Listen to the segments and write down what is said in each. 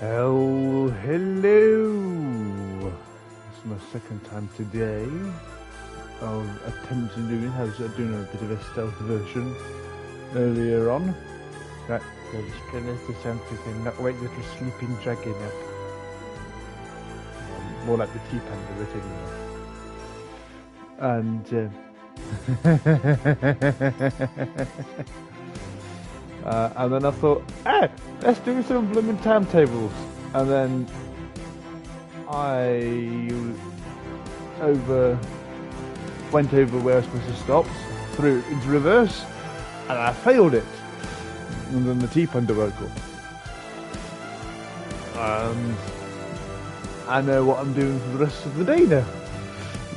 Oh, hello! This is my second time today of attempting doing it. I was doing a bit of a stealth version earlier on. Right, let's get to something and not wake little sleeping dragon up. More like the tea panda, and then I thought, let's do some blooming timetables. And then I went over where I was supposed to stop, threw it into reverse, and I failed it. And then the tea panda woke up. And I know what I'm doing for the rest of the day now.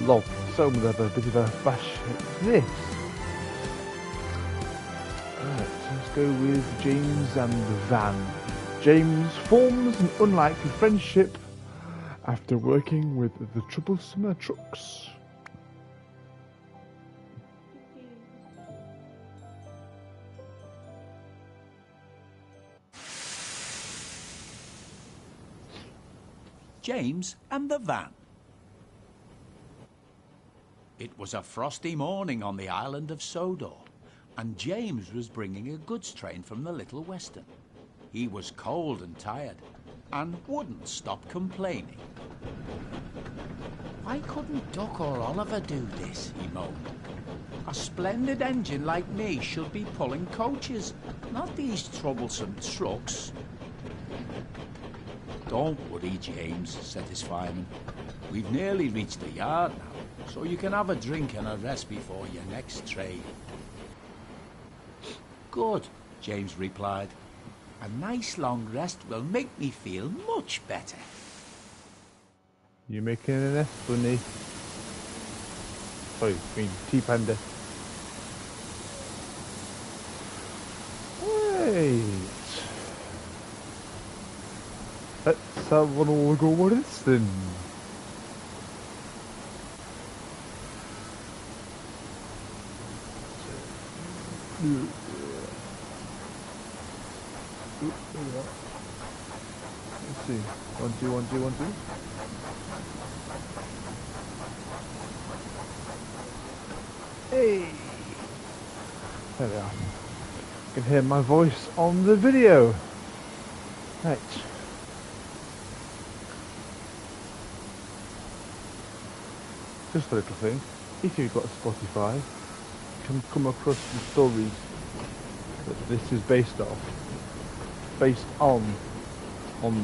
Lol. So I'm going to have a bit of a bash at this. Let's go with James and the van. James forms an unlikely friendship after working with the troublesome trucks. James and the van. It was a frosty morning on the island of Sodor, and James was bringing a goods train from the Little Western. He was cold and tired, and wouldn't stop complaining. Why couldn't Duck or Oliver do this, he moaned. A splendid engine like me should be pulling coaches, not these troublesome trucks. Don't worry, James, said his fireman. We've nearly reached the yard now, so you can have a drink and a rest before your next train. Good, James replied. A nice long rest will make me feel much better. You making an S, bunny? Sorry, I mean tea panda. Wait. Let's have one all go with this then. Let's see. 1, 2, 1, 2, 1, 2. Hey! There we are. You can hear my voice on the video. Right. Just a little thing. If you've got Spotify, you can come across the stories that this is based on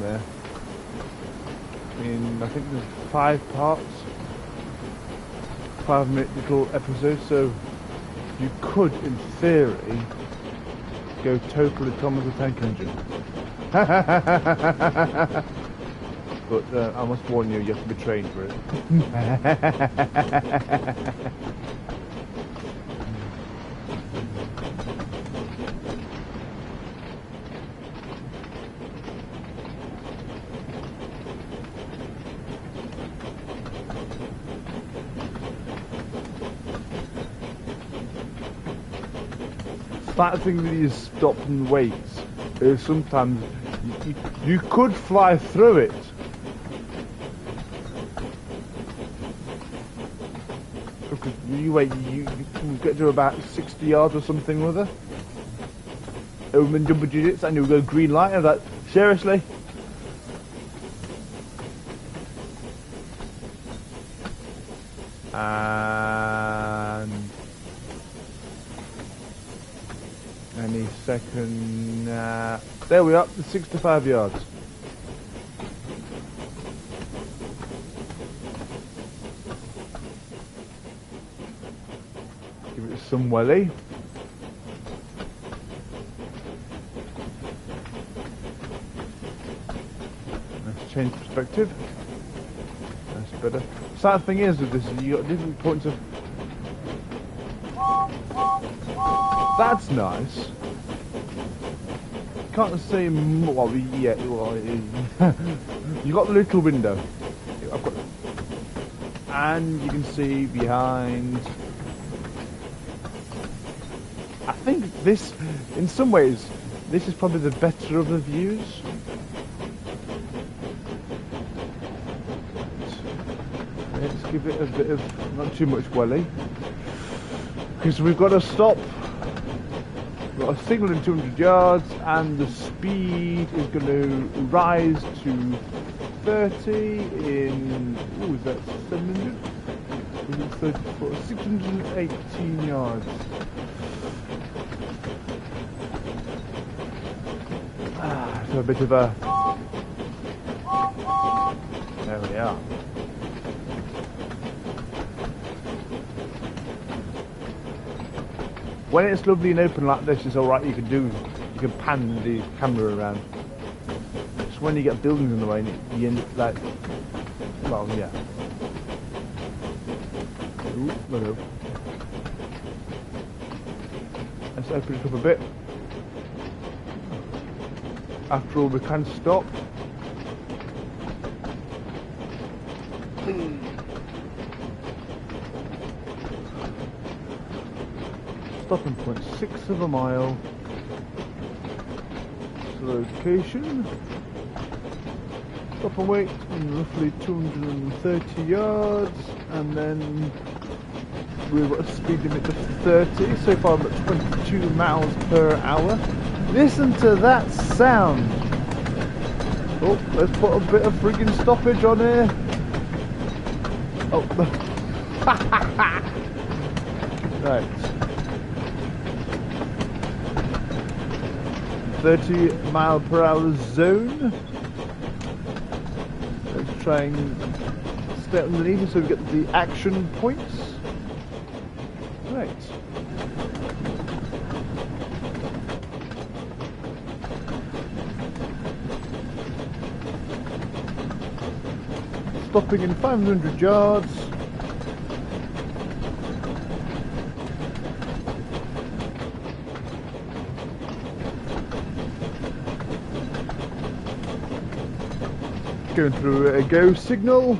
there. I think there's 5 parts, 5-minute little episodes, so you could, in theory, go totally Thomas the Tank Engine. But I must warn you, you have to be trained for it. That thing that you stop and wait is sometimes you could fly through it. Because you wait, you can get to about 60 yards or something with her. Over in double digits, and you'll go green light. And that seriously. And any second, there we are, 65 yards. Give it some welly. Let's change perspective. That's better. Sad thing is with this, you got different points of. That's nice. Can't see well yet. You got the little window. I've got, and you can see behind. I think this, in some ways, this is probably the better of the views. Let's give it a bit of, not too much welly. Because we've got to stop. We've got a signal in 200 yards and the speed is going to rise to 30 in, is that 700? 618 yards. So a bit of a, there we are. When it's lovely and open like this, it's alright, you can pan the camera around. It's when you get buildings in the way, you end up like, well, yeah. Ooh, hello. Let's open it up a bit. After all, we can stop. Stopping point 6 of a mile. Location. Stop and wait in roughly 230 yards, and then we've got a speed limit of 30. So far I'm at 22 miles per hour. Listen to that sound. Oh, let's put a bit of friggin' stoppage on here. Oh, right. 30 mile per hour zone. Let's try and stay underneath it so we get the action points. Right. Stopping in 500 yards. Going through a go signal.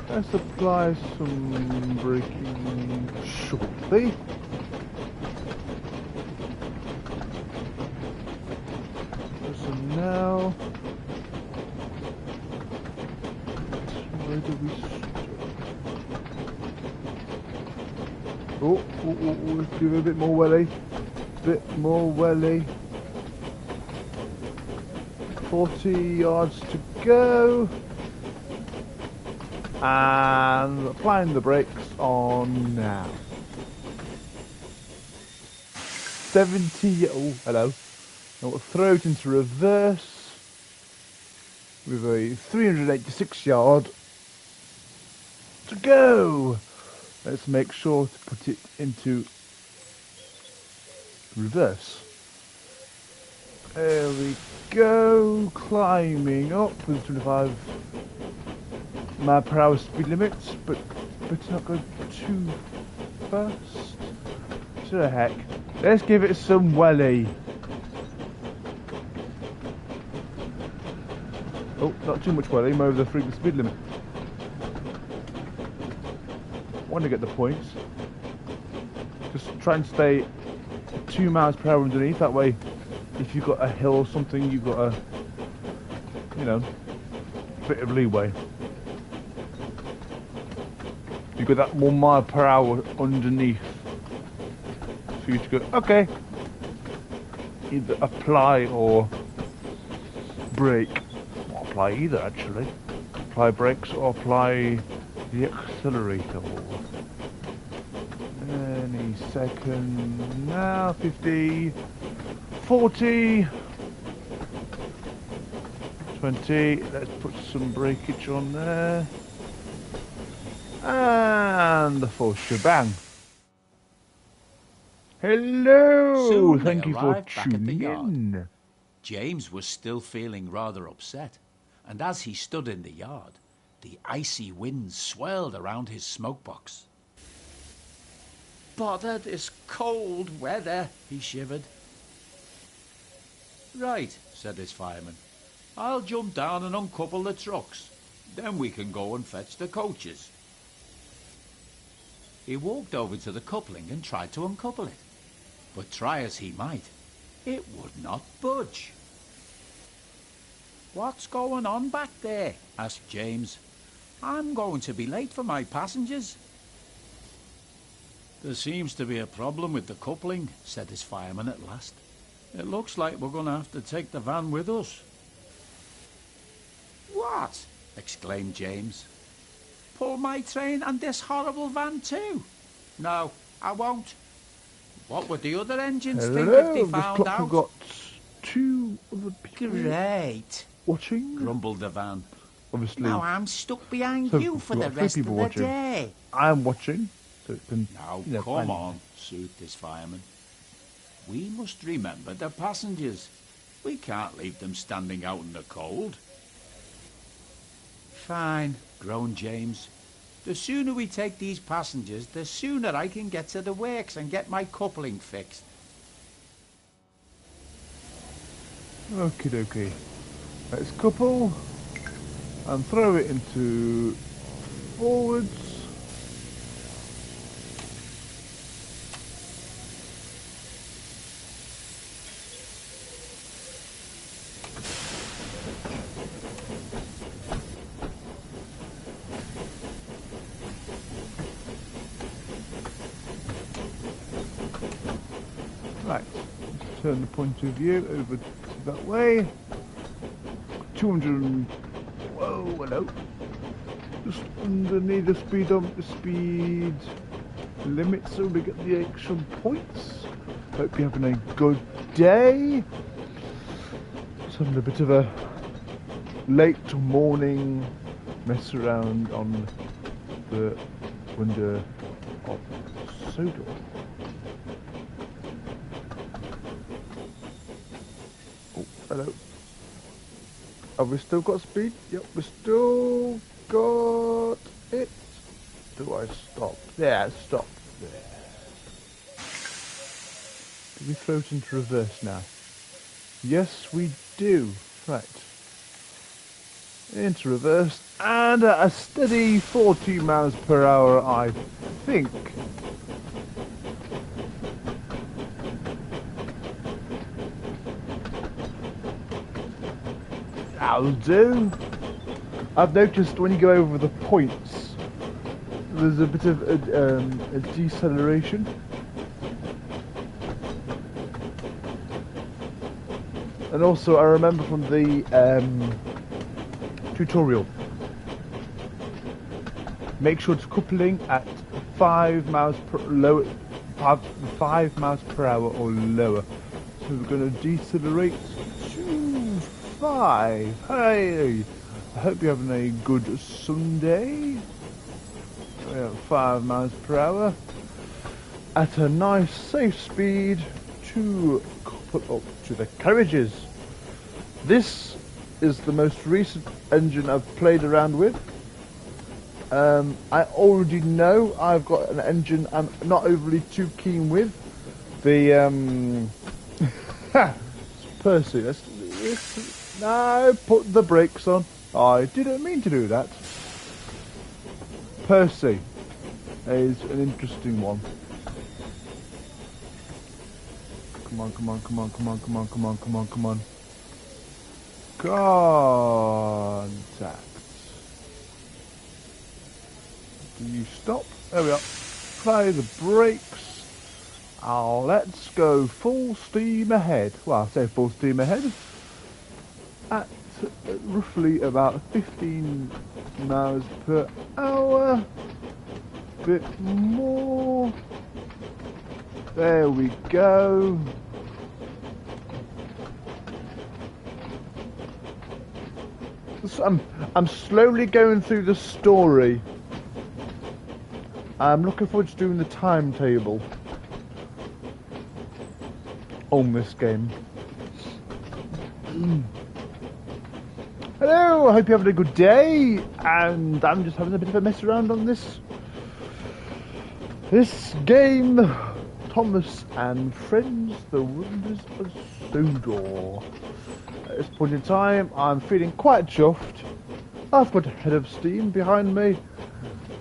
Let's apply some braking shortly. So now, where do we start? Let's give it a bit more welly. Bit more welly. 40 yards to go. And applying the brakes on now. 70, oh hello. Now we'll throw it into reverse with a 386 yard to go. Let's make sure to put it into reverse. There we go, climbing up with 25 mile per hour speed limits, but not go too fast. To the heck. Let's give it some welly. Oh, not too much welly, I'm over the freaking speed limit. Want to get the points. Just try and stay 2 miles per hour underneath, that way if you've got a hill or something you've got a, you know, bit of leeway. You've got that 1 mile per hour underneath for you to go, okay, either apply or brake. Not apply either actually. Apply brakes or apply the accelerator. Any second now. 50, 40, 20. Let's put some breakage on there, and the full shebang. Hello, Soon thank they you for arrived back at the tuning yard. in. James was still feeling rather upset, and as he stood in the yard, the icy wind swirled around his smokebox. Bother this cold weather, he shivered. Right, said his fireman. I'll jump down and uncouple the trucks. Then we can go and fetch the coaches. He walked over to the coupling and tried to uncouple it. But try as he might, it would not budge. What's going on back there? Asked James. I'm going to be late for my passengers. There seems to be a problem with the coupling, said his fireman at last. It looks like we're going to have to take the van with us. What? Exclaimed James. Pull my train and this horrible van too? No, I won't. What would the other engines think if they found out? We've got 2 other people Great, watching. grumbled the van. Obviously. Now I'm stuck behind So you for we've the got 3 rest of people the watching. day. I'm watching, so it can. Now, come on, soothed his fireman. We must remember the passengers. We can't leave them standing out in the cold. Fine, groaned James. The sooner we take these passengers, the sooner I can get to the works and get my coupling fixed. Okie dokie. Let's couple and throw it into forwards. Right, let's turn the point of view over that way. 200 and... Whoa, hello. Just underneath the speed limit so we get the extra points. Hope you're having a good day. Just having a bit of a late morning mess around on the Wonder of Sodor. Oh, hello. Have we still got speed? Yep, we still got it. Do I stop? Yeah, stop. There. Do we throw it into reverse now? Yes, we do. Right. Into reverse. And at a steady 40 miles per hour, I think. That'll do. I've noticed when you go over the points, there's a bit of a deceleration. And also, I remember from the tutorial, make sure it's coupling at 5 miles per lower, 5 miles per hour or lower. So we're going to decelerate to 5. Hey, I hope you're having a good Sunday. 5 miles per hour at a nice safe speed to couple up to the carriages. This is the most recent engine I've played around with. I already know I've got an engine I'm not overly too keen with. The Percy, no, put the brakes on. I didn't mean to do that. Percy is an interesting one. Come on, come on, come on, come on, come on, come on, come on, come on. Contact. Do you stop? There we are. Apply the brakes. Let's go full steam ahead. Well, I say full steam ahead. At roughly about 15 miles per hour. Bit more. There we go. So I'm slowly going through the story. I'm looking forward to doing the timetable on this game. Hello, I hope you're having a good day, and I'm just having a bit of a mess around on this game. Thomas and Friends, The Wonders of Sodor. At this point in time, I'm feeling quite chuffed. I've got a head of steam behind me,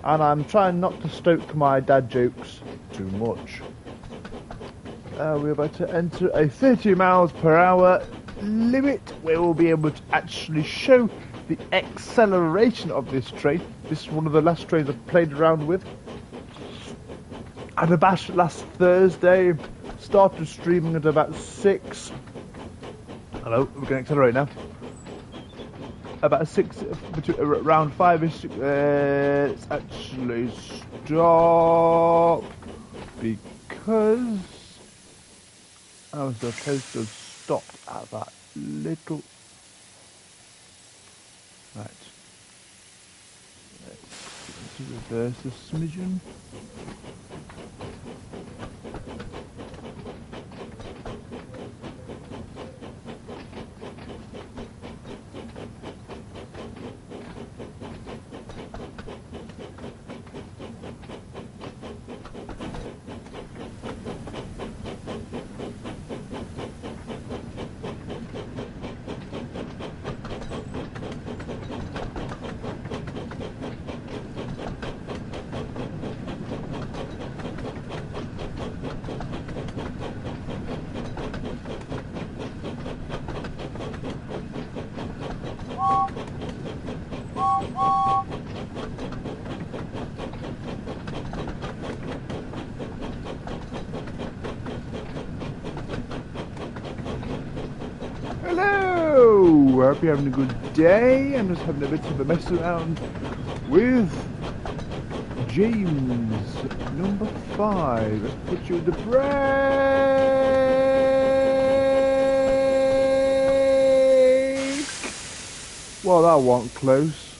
and I'm trying not to stoke my dad jokes too much. We're about to enter a 30 miles per hour limit where we'll be able to actually show the acceleration of this train. This is one of the last trains I've played around with. I had a bash last Thursday, started streaming at about 6. Hello, we're going to accelerate now. About 6, around 5ish. Let's actually stop because I was supposed to have stopped at that little. Right. Let's reverse the smidgen. Hello! I hope you're having a good day. I'm just having a bit of a mess around with James, number 5. Let's put you in the break! Well, that wasn't close.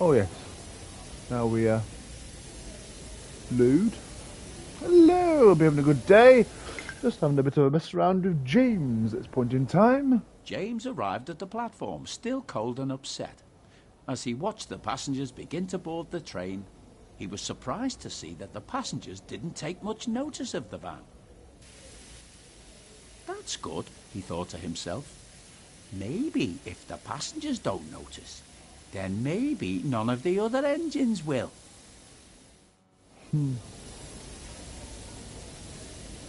Oh yes. Now we load. Hello, I'll be having a good day. Just having a bit of a mess around with James at this point in time. James arrived at the platform, still cold and upset. As he watched the passengers begin to board the train, he was surprised to see that the passengers didn't take much notice of the van. That's good, he thought to himself. Maybe if the passengers don't notice, then maybe none of the other engines will.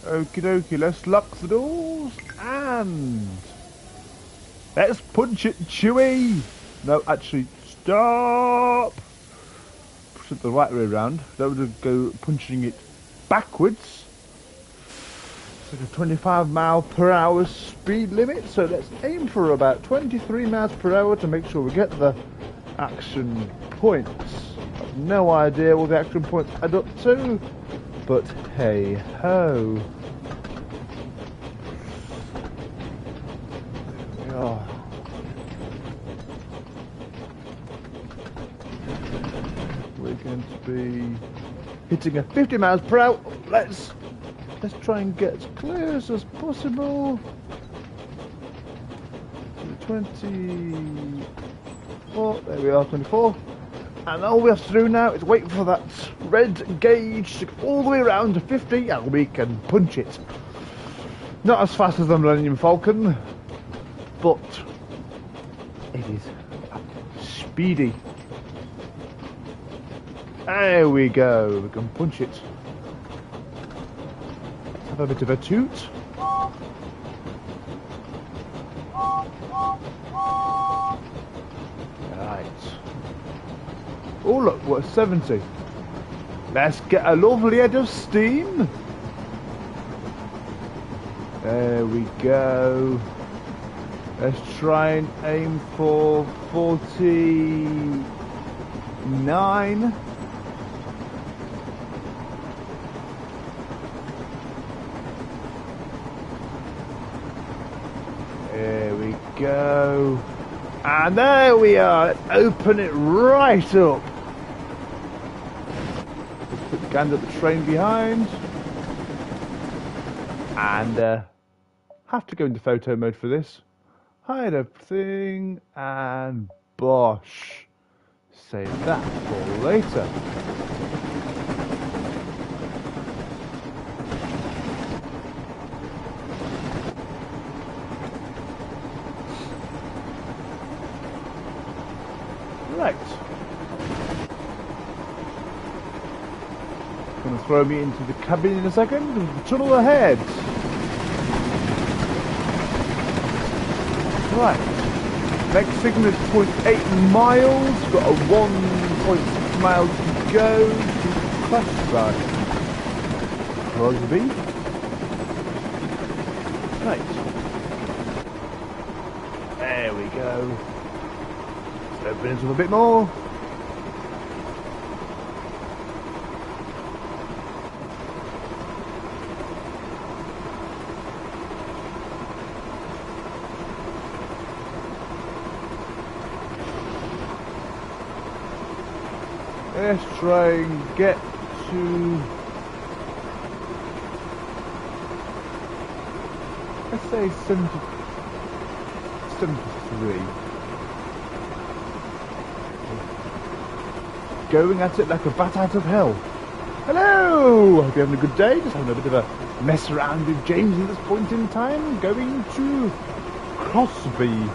Okie dokie, let's lock the doors and let's punch it, Chewie! No, actually, stop! Push it the right way around. Don't want to go punching it backwards. It's like a 25 mph speed limit, so let's aim for about 23 miles per hour to make sure we get the action points. I've no idea what the action points add up to. But hey ho. Oh. We're going to be hitting a 50 miles per hour. Let's try and get as close as possible. 24. There we are, 24. And all we have to do now is wait for that red gauge to go all the way around to 50 and we can punch it. Not as fast as the Millennium Falcon, but it is speedy. There we go, we can punch it. Let's have a bit of a toot. Oh look, we're 70. Let's get a lovely head of steam. There we go. Let's try and aim for 49. There we go. And there we are. Let's open it right up. Let's put the guns at the train behind. And have to go into photo mode for this. Hide everything and bosh. Save that for later. Right. Gonna throw me into the cabin in a second. The tunnel ahead. Right. Next signal is 0.8 miles. Got a 1.6 miles to go to crash site. Crosby. Right. There we go. Let's open this up a bit more. Let's try and get to, let's say 73. Going at it like a bat out of hell. Hello! Hope you're having a good day. Just having a bit of a mess around with James at this point in time. Going to Crosby.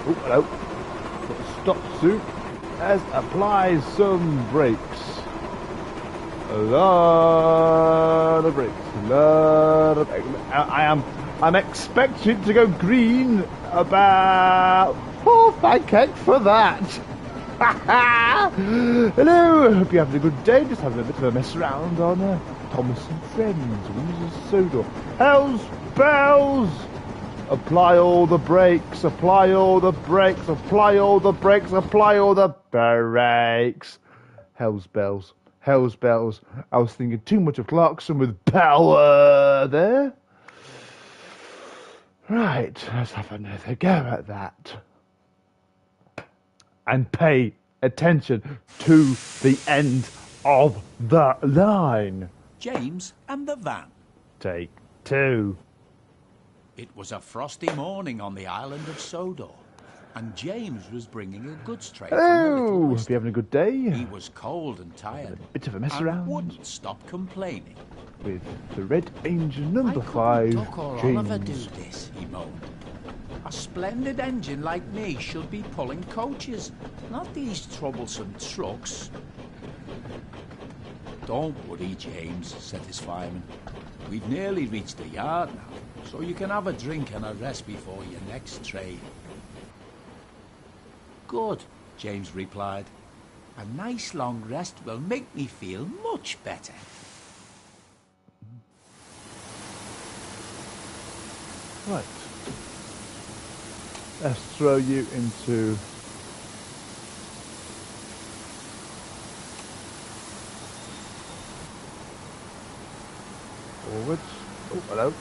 Oh, hello. Got to stop soon as applies some brakes. A lot of brakes. A lot of brakes. I'm expected to go green about. Oh, thank heck for that. Hello. Hope you're having a good day. Just having a bit of a mess around on Thomas and Friends. Windsor Soda. Hell's bells. Apply all the brakes, apply all the brakes, apply all the brakes, apply all the brakes. Hell's bells, hell's bells. I was thinking too much of Clarkson with power there. Right, let's have another go at that. And pay attention to the end of the line. James and the van. Take 2. It was a frosty morning on the island of Sodor, and James was bringing a goods train from the Little Hello, hope West. you're having a good day. He was cold and tired, Bit of a mess and around wouldn't stop complaining. with the Red Angel I number couldn't 5, tuck or Oliver do James. this, he moaned. A splendid engine like me should be pulling coaches, not these troublesome trucks. Don't worry, James, said his fireman. We've nearly reached the yard now, so you can have a drink and a rest before your next train. Good, James replied. A nice long rest will make me feel much better. Right. Let's throw you into forwards. Oh, hello.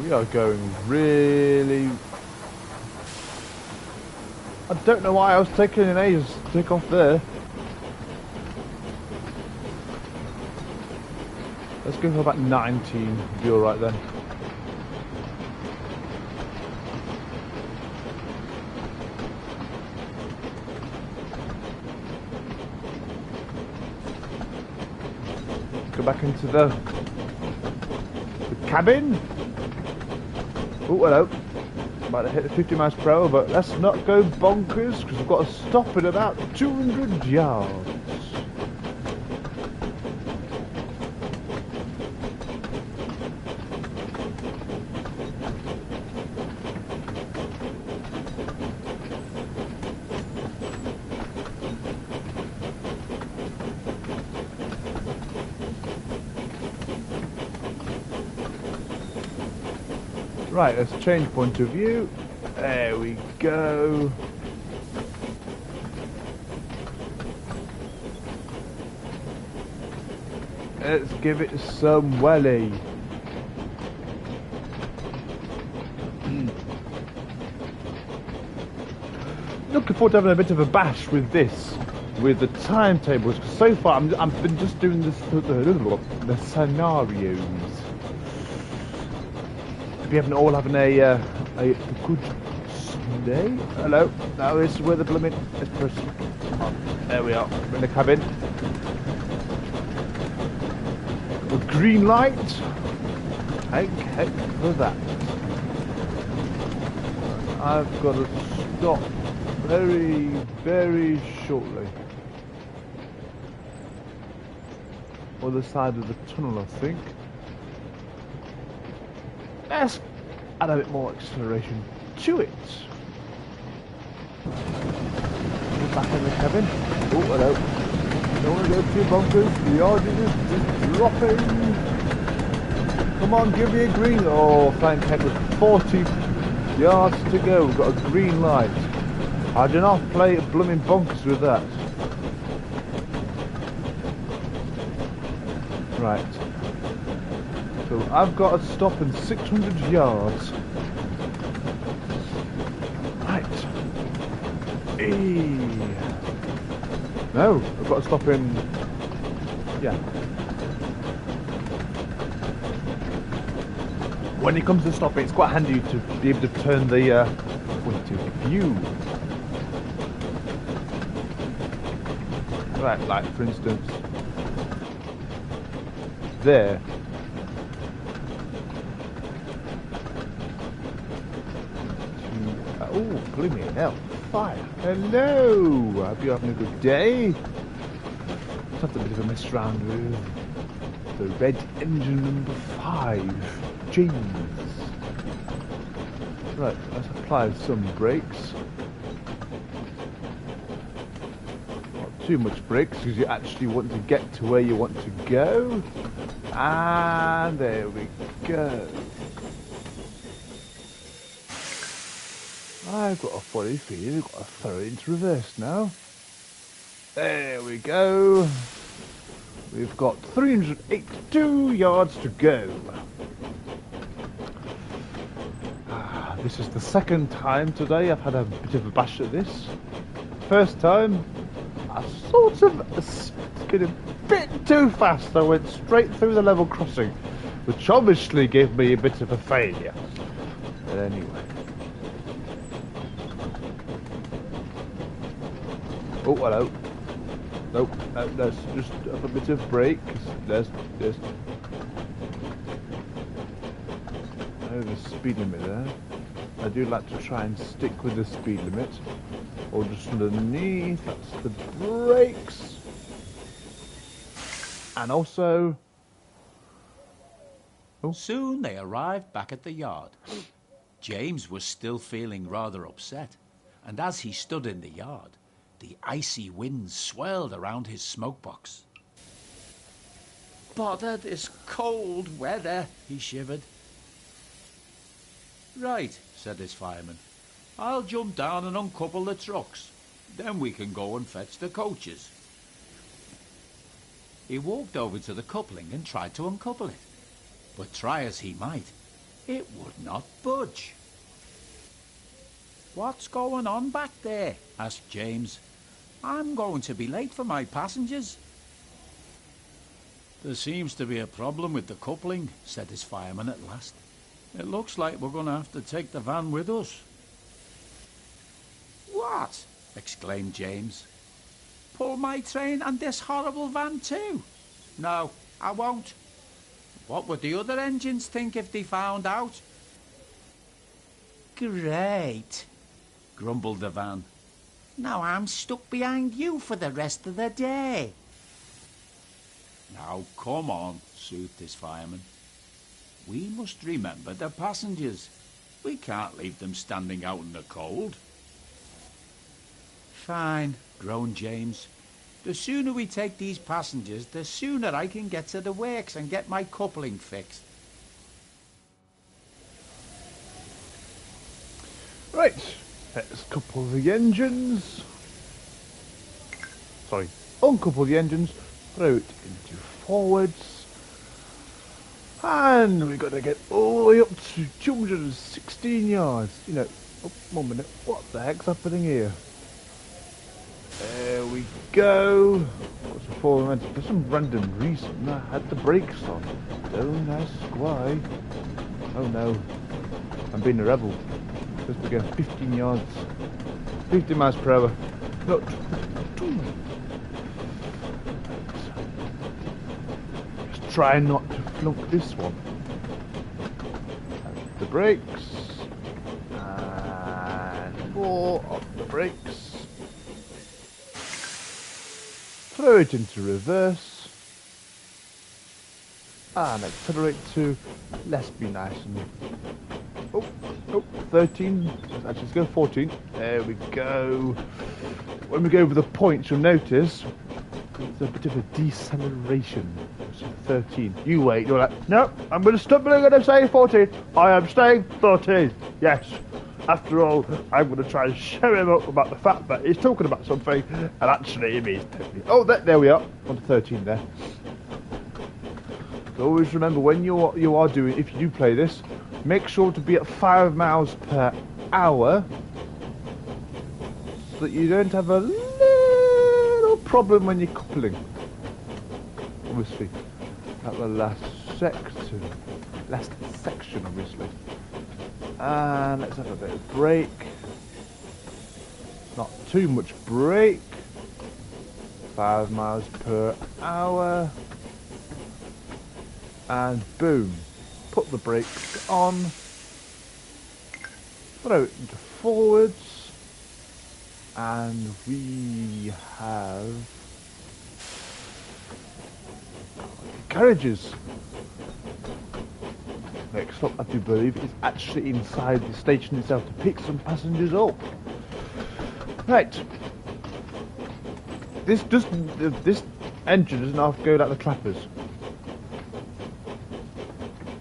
We are going really. I don't know why I was taking an ages to take off there. Let's go for about 19. Be alright then. Go back into the cabin. Oh, hello. About to hit the 50 miles per hour, but let's not go bonkers because we've got to stop at about 200 yards. Right, let's change point of view. There we go. Let's give it some welly. Looking forward to having a bit of a bash with this, with the timetables. So far, I've been just doing this, the scenarios. We haven't all having a good today. Hello. Now this is where the blooming... Let's press... Oh, there we are. We're in the cabin. The green light. Thank heck for that. I've got to stop very, very shortly. Other side of the tunnel, I think. Let's add a bit more acceleration to it. We're back in the cabin. Oh, hello. Don't want to go too bonkers. The yard is just dropping. Come on, give me a green. Oh, thank heck, with 40 yards to go. We've got a green light. I do not play blooming bonkers with that. Right. So I've got to stop in 600 yards. Right. No, I've got to stop in... Yeah. When it comes to stopping, it's quite handy to be able to turn the point of view. Right, like for instance, there. Oh, blimey hell, fire. Hello! I hope you're having a good day. Let's have a bit of a mess around with the red engine number 5. James. Right, let's apply some brakes. Not too much brakes because you actually want to get to where you want to go. And there we go. I've got a funny feeling we've got to throw it into reverse now. There we go. We've got 382 yards to go. This is the second time today I've had a bit of a bash at this. First time, I sort of skidded a bit too fast. I went straight through the level crossing, which obviously gave me a bit of a failure. But anyway. Oh, hello. Nope, let's just have a bit of brake. There's oh, the speed limit there. I do like to try and stick with the speed limit. Or just underneath, that's the brakes. And also... Oh. Soon they arrived back at the yard. James was still feeling rather upset, and as he stood in the yard, the icy wind swirled around his smokebox. "Bother this cold weather," he shivered. "Right," said his fireman. "I'll jump down and uncouple the trucks. Then we can go and fetch the coaches." He walked over to the coupling and tried to uncouple it. But try as he might, it would not budge. "What's going on back there?" asked James. "I'm going to be late for my passengers." "There seems to be a problem with the coupling," said his fireman at last. "It looks like we're going to have to take the van with us." "What?" exclaimed James. "Pull my train and this horrible van too? No, I won't. What would the other engines think if they found out?" "Great," grumbled the van. "Now I'm stuck behind you for the rest of the day." "Now come on," soothed his fireman. "We must remember the passengers. We can't leave them standing out in the cold." "Fine," groaned James. "The sooner we take these passengers, the sooner I can get to the works and get my coupling fixed." Right, let's couple the engines. Sorry, uncouple the engines, throw it into forwards. And we've got to get all the way up to 216 yards. You know, oh, 1 minute, what the heck's happening here? There we go. What's the forward momentum? For some random reason, I had the brakes on. Don't ask why. Oh no, I'm being a rebel. Let's begin 15 yards. 50 miles per hour. Look. Just try not to flunk this one. That's the brakes. And more of the brakes. Throw it into reverse. And accelerate to, let's be nice and, oh, 13, actually let's go 14, there we go. When we go over the points you'll notice there's a bit of a deceleration, so 13, you wait, you're like, no, I'm going to stop, but I'm going to say 14, I am staying 13, yes. After all, I'm going to try and show him up about the fact that he's talking about something, and actually he means totally, oh, there we are, on to 13 there. Always remember when you are doing, if you do play this, make sure to be at 5 miles per hour so that you don't have a little problem when you're coupling. Obviously, at the last section, obviously. And let's have a bit of brake. Not too much brake. 5 miles per hour. And boom, put the brakes on, throw it into forwards, and we have carriages. Next stop, I do believe, is actually inside the station itself to pick some passengers up. Right, this engine doesn't have to go like the clappers.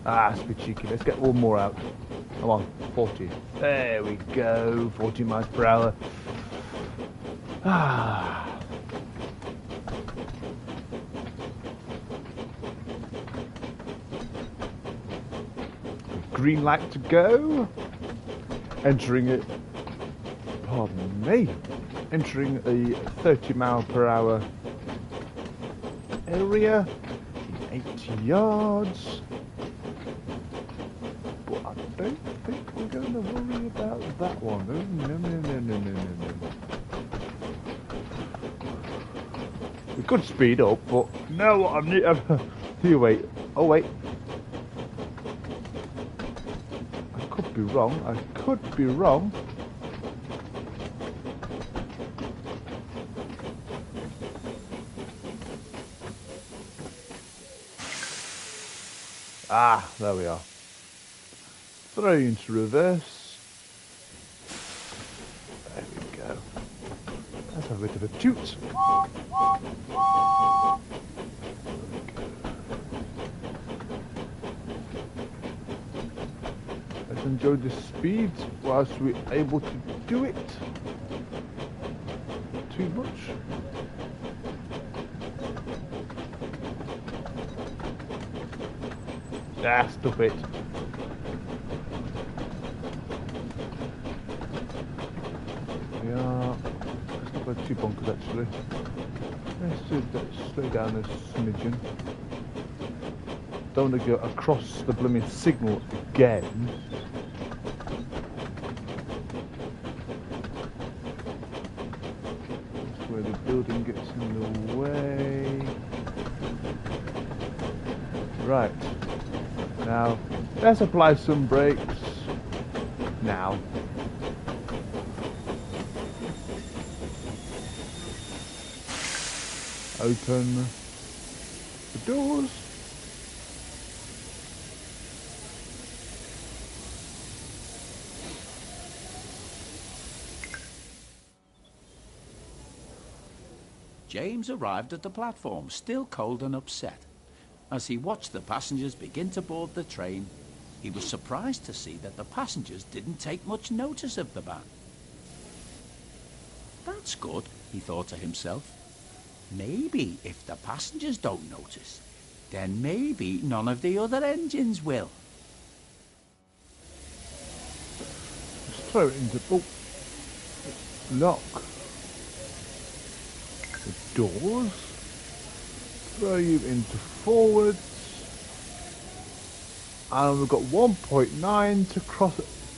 Ah, it's a bit cheeky. Let's get one more out. Come on, 40. There we go. 40 miles per hour. Ah. Green light to go. Entering it. Pardon me. Entering a 30 mile per hour area. 80 yards. I don't think we're going to worry about that one. No. We could speed up, but no, I'm here, wait. Oh, wait. I could be wrong. Ah, there we are. Throw into reverse. There we go. Let's have a bit of a toot. Let's enjoy the speed whilst we're able to do it. Too much. Ah, stop it. Let's not go too bonkers actually. Let's slow down a smidgen. Don't want to go across the blooming signal again. That's where the building gets in the way. Right. Now, let's apply some brakes. Now. Open the doors. James arrived at the platform, still cold and upset. As he watched the passengers begin to board the train, he was surprised to see that the passengers didn't take much notice of the ban. That's good, he thought to himself. Maybe if the passengers don't notice, then maybe none of the other engines will. Just throw it into... Oh! Lock. The doors. Throw you into forwards. And we've got 1.9 to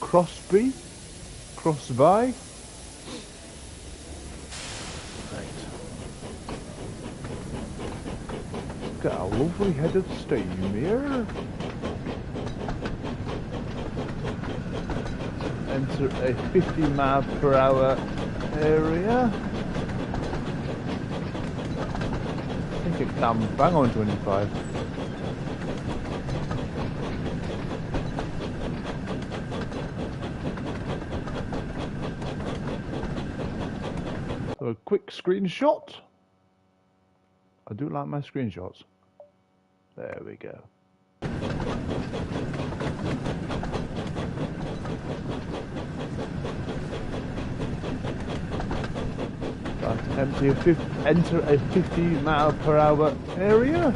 Crosby. cross by. Right. Got a lovely head of steam here. Enter a 50 mile per hour area. I think it can bang on 25. So a quick screenshot. I do like my screenshots. There we go. Enter a 50 mile per hour area.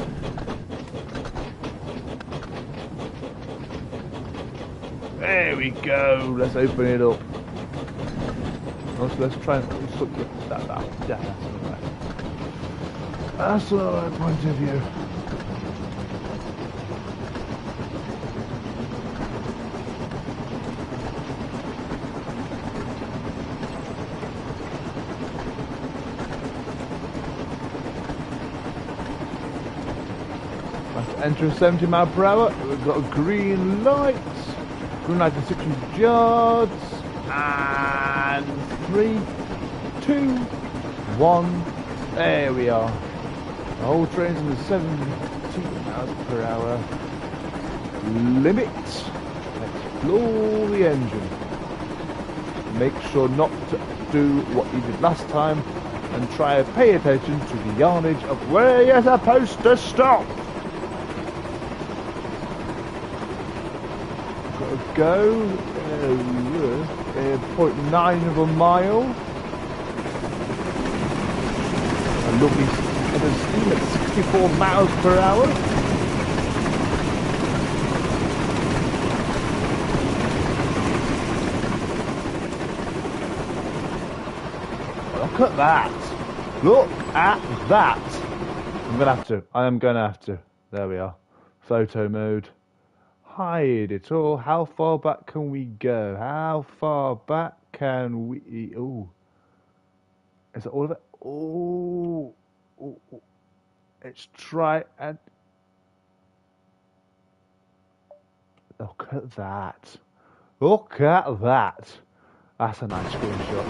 There we go. Let's open it up. Also, let's try and look at that. Yeah, that's alright. That's the right point of view. Enter 70 mile per hour. We've got a green light. Green light in 600 yards. And 3, 2, 1. There we are. The whole train's in the 70 miles per hour limit. Explore the engine. Make sure not to do what you did last time and try to pay attention to the yardage of where you're supposed to stop. Go 0.9 of a mile. A lovely head of steam at 64 miles per hour. Look at that. Look at that. I am gonna have to. There we are. Photo mode. Hide it all. How far back can we go? How far back can we? Oh, is it all of it? Oh, let's try and look at that. Look at that. That's a nice screenshot.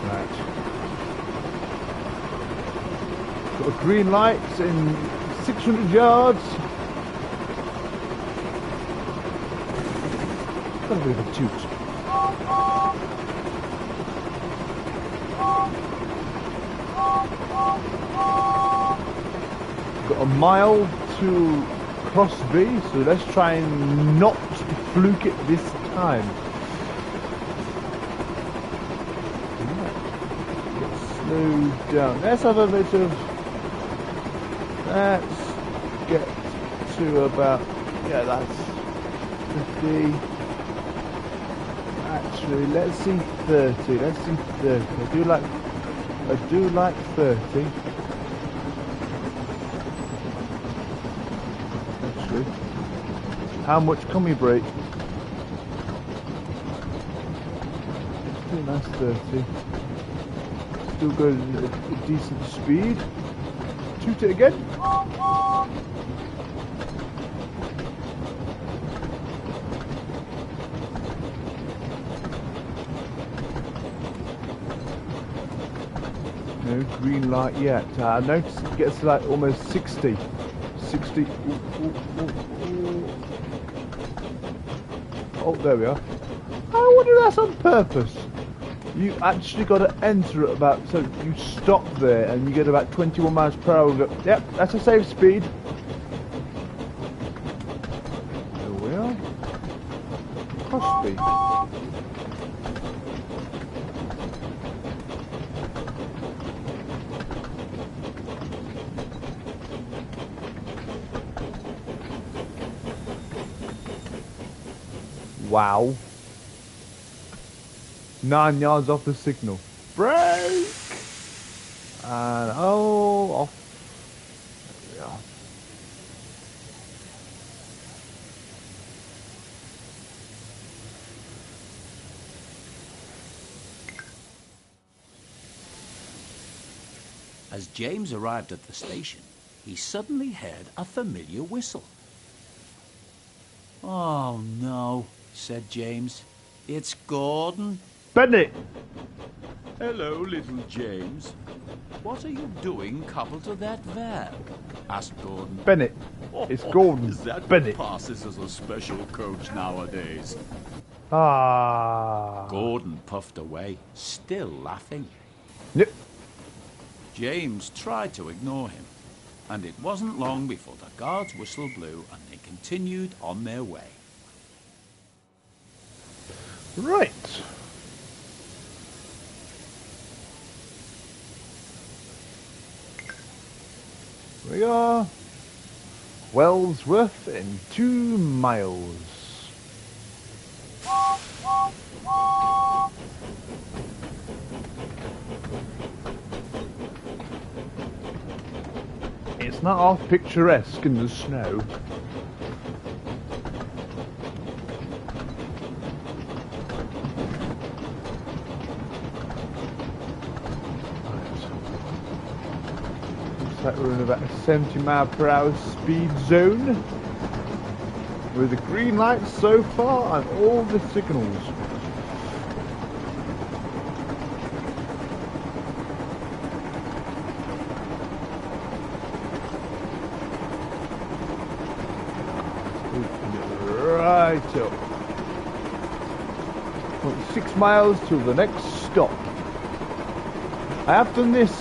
Right. Got a green light in 600 yards. Got a bit of a toot. Got a mile to Crosby, so let's try and not fluke it this time. Get slowed down. Let's have a bit of. Let's get to about. Yeah, that's 50. Actually, let's see 30. Let's see 30. I do like 30. Actually, how much can we break? Still nice 30. Still goes at a decent speed. Toot it again. No green light yet. I noticed it gets to like almost 60. 60. Ooh. Oh, there we are. I wonder if that's on purpose. You actually got to enter at about, so you stop there and you get about 21 miles per hour. Go, yep, that's a safe speed. There we are. Cross speed. Wow. 9 yards off the signal. Brake! And off. There we are. As James arrived at the station, he suddenly heard a familiar whistle. "Oh, no," said James. "It's Gordon." Bennett! "Hello, little James. What are you doing coupled to that van?" asked Gordon. Bennett. It's Gordon. Is that Bennett. what passes as a special coach nowadays? Ah. Gordon puffed away, still laughing. Yep. James tried to ignore him, and it wasn't long before the guard's whistle blew and they continued on their way. Right. We are Wellsworth in 2 miles. It's not half picturesque in the snow. Looks like we're in about a 70-mile-per-hour speed zone with the green lights so far and all the signals. Right up. 6 miles till the next stop. I have done this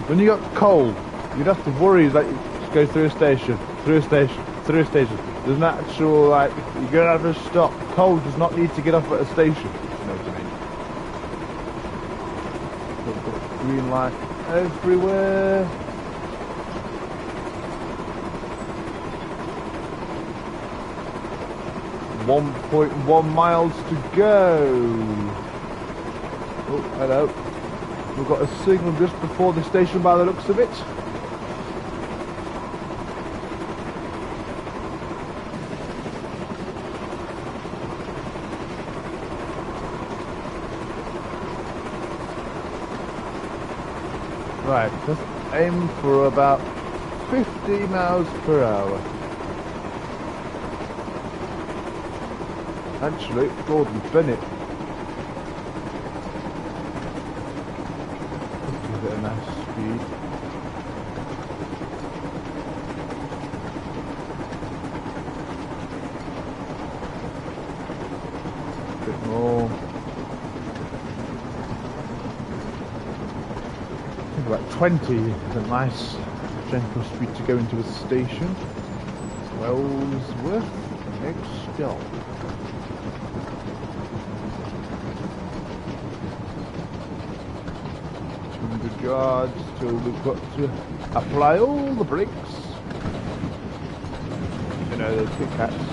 when you got cold. You'd have to worry that you just go through a station, through a station, through a station. There's an actual, like, you're gonna have to stop. Cold does not need to get off at a station. You know what I mean? Green light everywhere. .1 miles to go. Oh, hello. We've got a signal just before the station by the looks of it. Right, just aim for about 50 miles per hour. Actually, Gordon Bennett. Give it a nice speed. A bit more. I think about 20 is a nice gentle speed to go into a station. Wellsworth, next stop. 200 yards till we've got to apply all the brakes. You know, the pickaxe.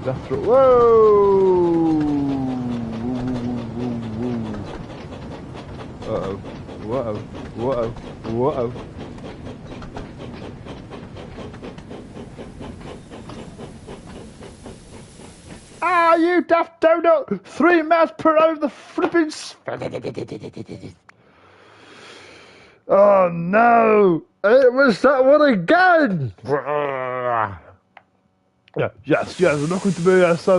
After whoa! Uh-oh. Whoa. Whoa. Whoa. Ah, you daft donut! 3 miles per hour of the flipping... Oh no! It was that one again! Yeah, yes, look at me, yes, I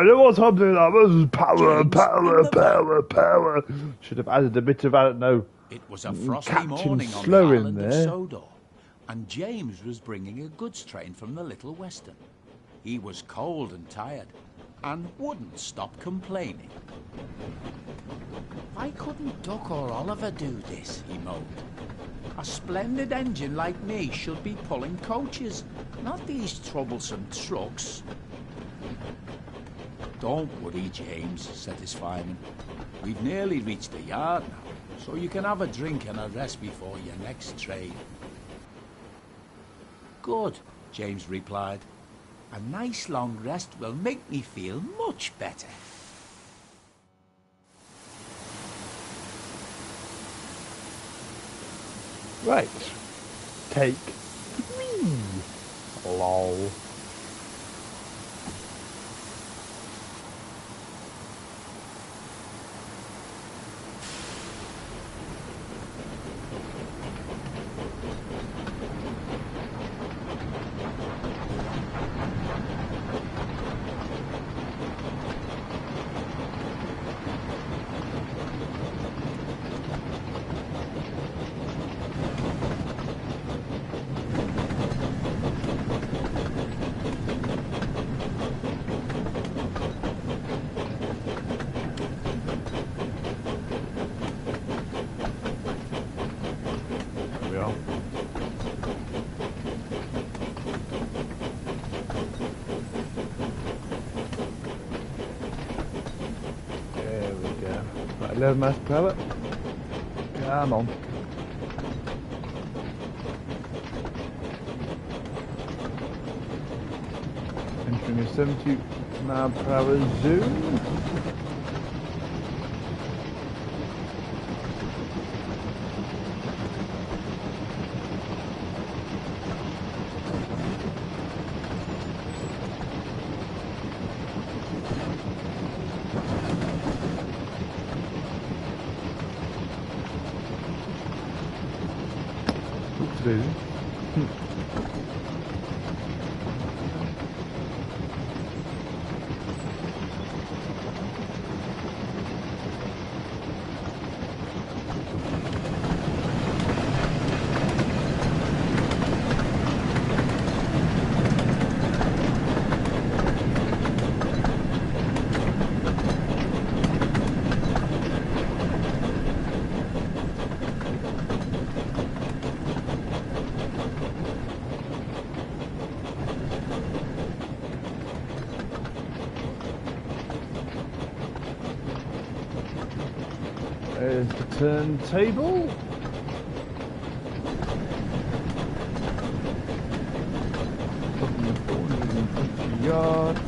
know what I'm doing, that was power. Should have added a bit of, I don't know, It was a frosty Captain morning on the Slow in island of there. Sodor, and James was bringing a goods train from the Little Western. He was cold and tired, and wouldn't stop complaining. "Why couldn't Duck or Oliver do this?" he moaned. "A splendid engine like me should be pulling coaches, not these troublesome trucks." "Don't worry, James," said his fireman. "We've nearly reached the yard now, so you can have a drink and a rest before your next train." "Good," James replied. "A nice long rest will make me feel much better." Right. Take 3. Lol. 11 miles per hour. Come on. Entering a 70 mile per hour zone. There's the turntable. Talking 450 yards.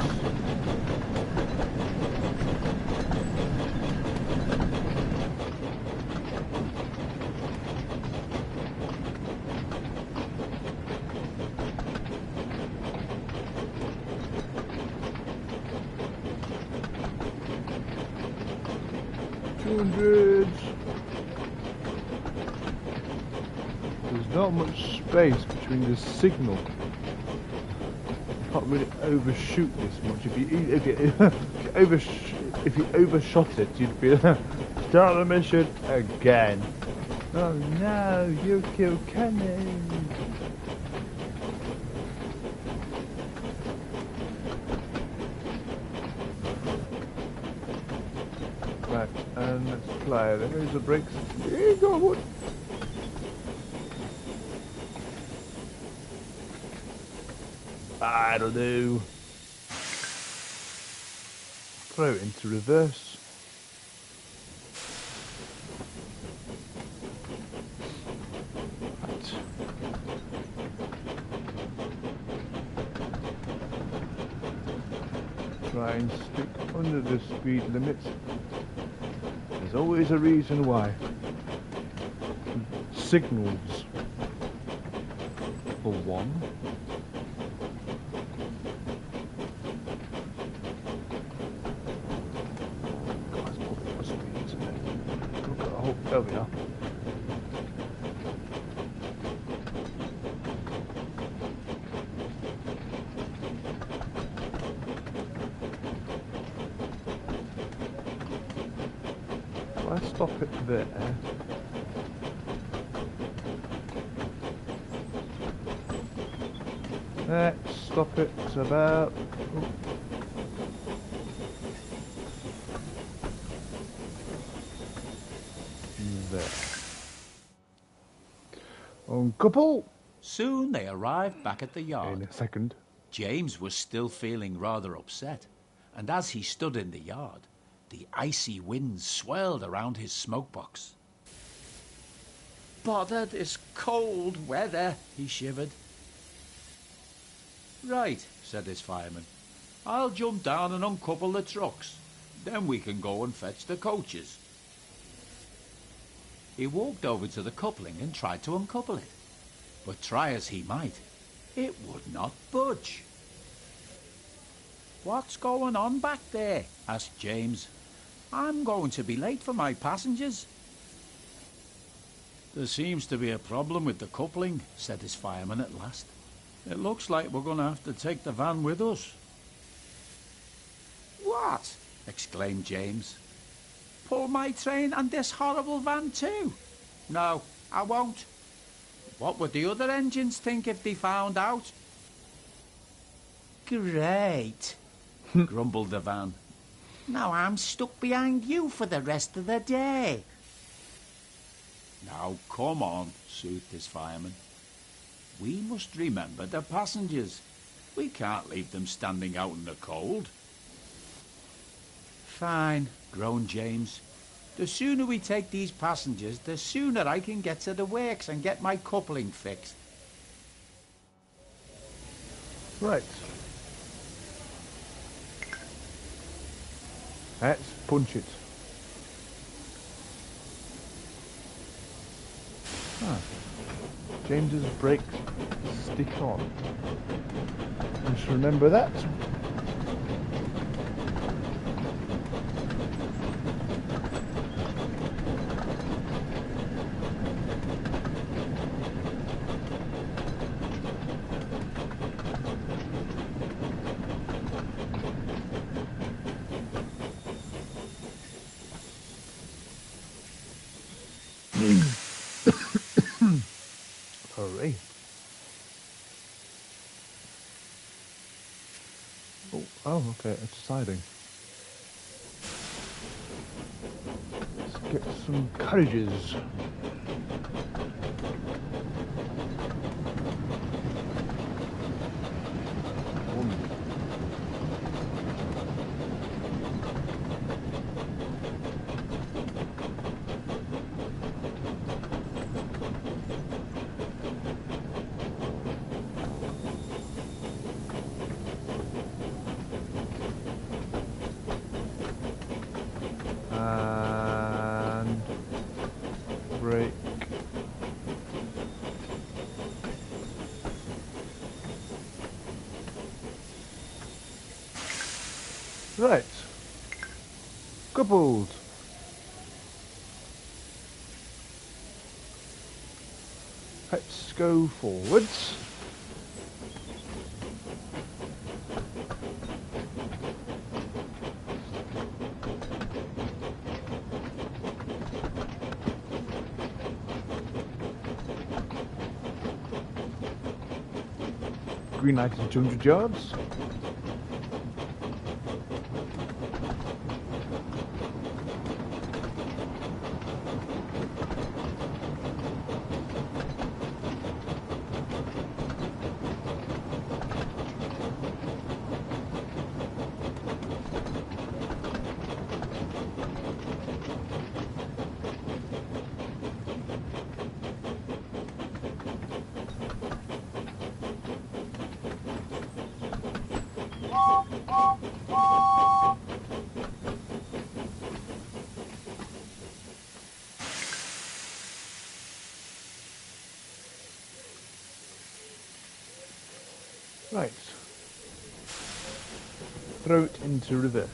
There's not much space between the signal. You can't really overshoot this much. If you overshot it, you'd be start the mission again. Oh no, you killed Kenny. Right, and let's fly. There's the brakes. Here you go, what? I don't know. Throw it into reverse. Right. Try and stick under the speed limit. There's always a reason why. Signals, for one. There we are. Let's stop it there. Let's stop it about... there. Uncouple! Soon they arrived back at the yard. In a second. James was still feeling rather upset, and as he stood in the yard, the icy wind swirled around his smokebox. "Bother this cold weather," he shivered. "Right," said his fireman. "I'll jump down and uncouple the trucks. Then we can go and fetch the coaches." He walked over to the coupling and tried to uncouple it, but try as he might, it would not budge. "What's going on back there?" asked James. "I'm going to be late for my passengers." "There seems to be a problem with the coupling," said his fireman at last. "It looks like we're going to have to take the van with us." "What?" exclaimed James. "Pull my train and this horrible van too? No, I won't. What would the other engines think if they found out?" "Great," grumbled the van. "Now I'm stuck behind you for the rest of the day." "Now come on," soothed his fireman. "We must remember the passengers. We can't leave them standing out in the cold." "Fine," groaned James. The sooner we take these passengers, the sooner I can get to the works and get my coupling fixed. Right. Let's punch it. James's brakes stick on. Just remember that. Hurry. Oh, okay, it's siding. Let's get some carriages. And brake. Right. Coupled. Let's go forwards. Green light is 200 yards. Right. Throw it into reverse.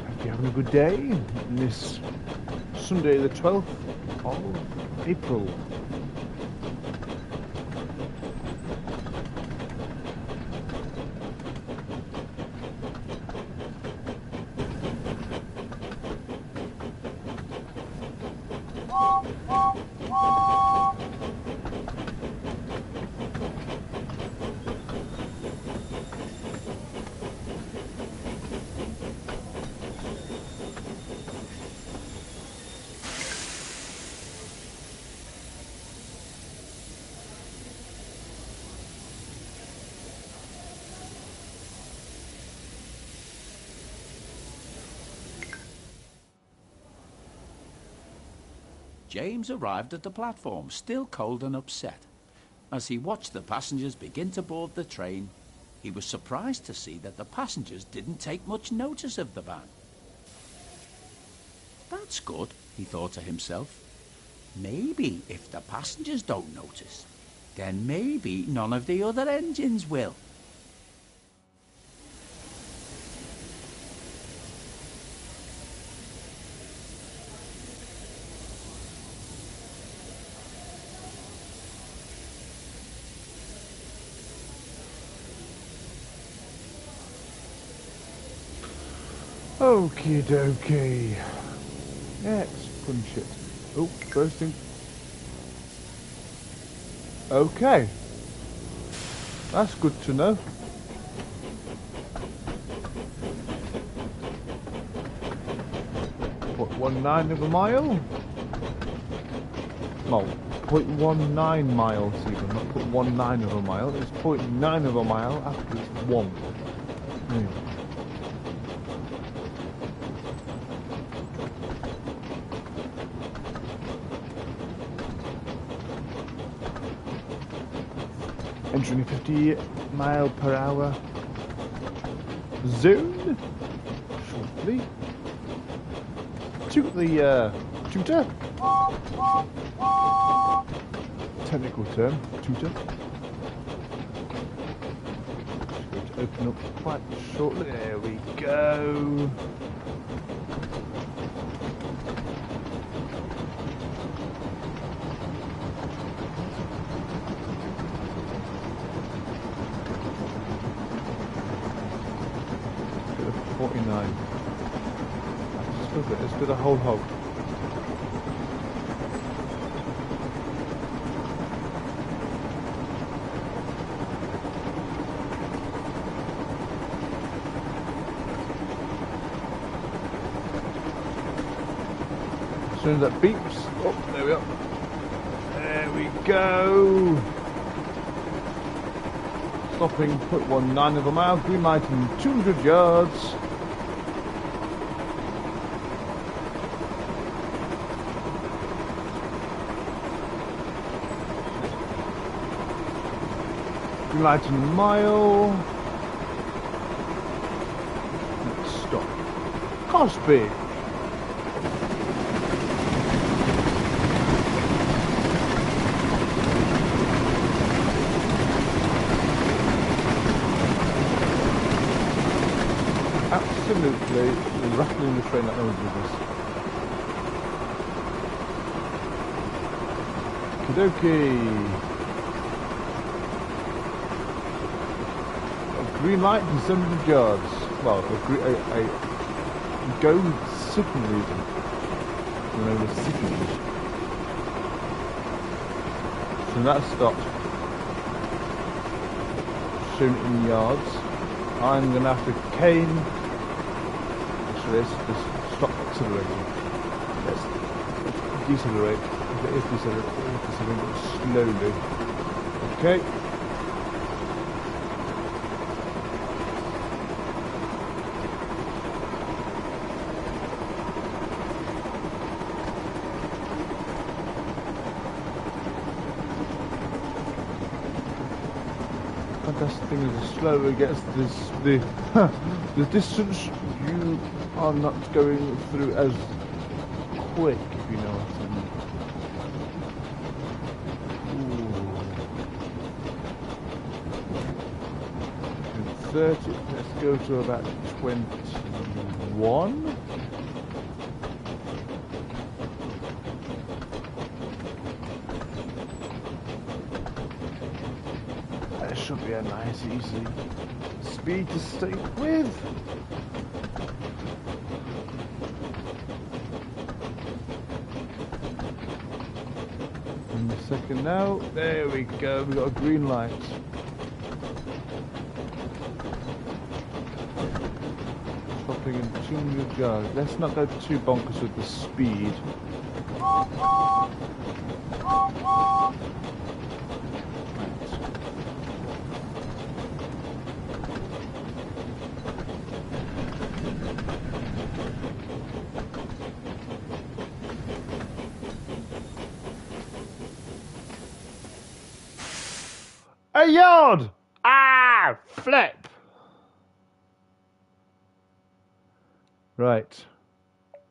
Hope you're having a good day on this Sunday the 12th of April. James arrived at the platform, still cold and upset. As he watched the passengers begin to board the train, he was surprised to see that the passengers didn't take much notice of the van. That's good, he thought to himself. Maybe if the passengers don't notice, then maybe none of the other engines will. Okie dokie. Let's punch it. Oh, first thing. Okay. That's good to know. 0.19 of a mile. Well, 0.19 miles even, not 0.19 of a mile. It's 0.9 of a mile after it's 1. Anyway. Entering 50 mile per hour zone shortly. To the tutor. Technical term, tutor. Just going to open up quite shortly. There we go. Bit of 49. Let's do the whole hog. As soon as that beeps, oh, there we are. There we go. Stopping, 0.19 of a mile, green light in 200 yards. Green light in a mile. Let's stop. Cosby. Absolutely rattling the train that knows with us. Okey-dokey. A green light in 700 yards. Well, a go signal reason. Known as signals. So that stopped. Shown in yards. I'm going to have to cane. Actually, let's stop accelerating. Let's decelerate. It is decelerating slowly. Okay. Fantastic thing is the slower it gets, the distance you are not going through as quick, if you know what I mean. 30, let's go to about 21. That should be a nice, easy speed to stay with. In a second now. There we go. We got a green light. Stopping in 200 yards. Let's not go too bonkers with the speed. A yard! Ah! Flip! Right.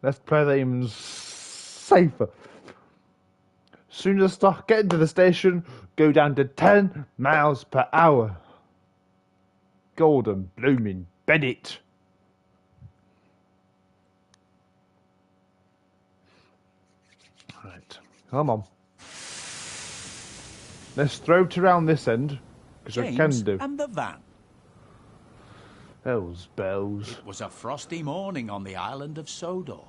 Let's play that even safer. Soon as I start getting to the station, go down to 10 miles per hour. Golden blooming Bennett. Right. Come on. Let's throw it around this end, because I can do. And the van. Hells bells. It was a frosty morning on the island of Sodor,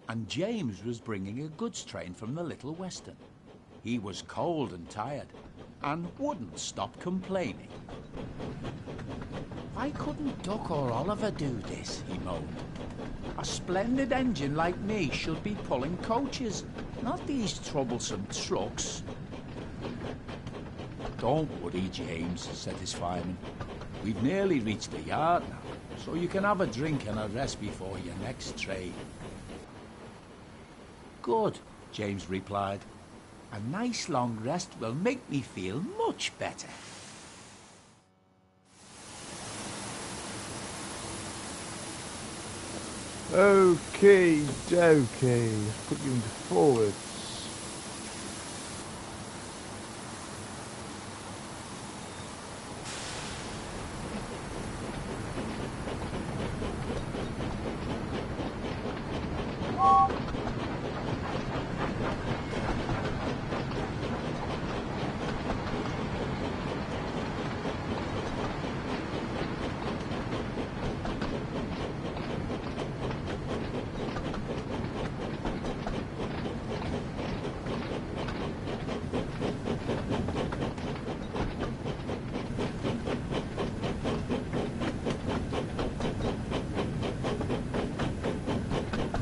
and James was bringing a goods train from the Little Western. He was cold and tired, and wouldn't stop complaining. Why couldn't Duck or Oliver do this? He moaned. A splendid engine like me should be pulling coaches, not these troublesome trucks. Don't worry, James, said his fireman. We've nearly reached the yard now, so you can have a drink and a rest before your next train. Good, James replied. A nice long rest will make me feel much better. Okay, dokey. Let's put you into forwards.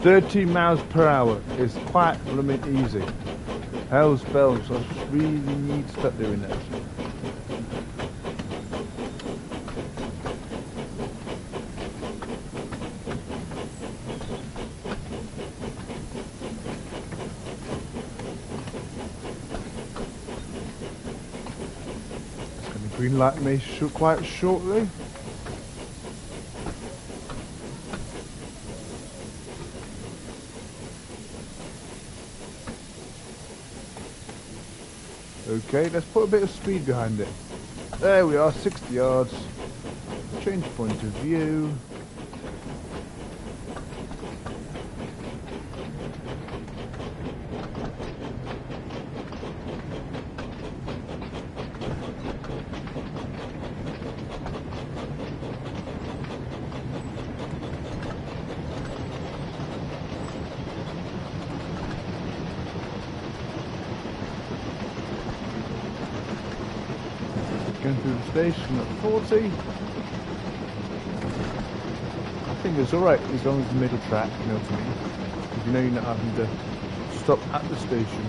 mph is quite easy. Hell's bells, I just really need to start doing that. It's going to green light me quite shortly. Okay, let's put a bit of speed behind it. There we are, 60 yards. Change point of view. Going through the station at 40. I think it's alright as long as the middle track, you know what I mean? Because you know you're not having to stop at the station.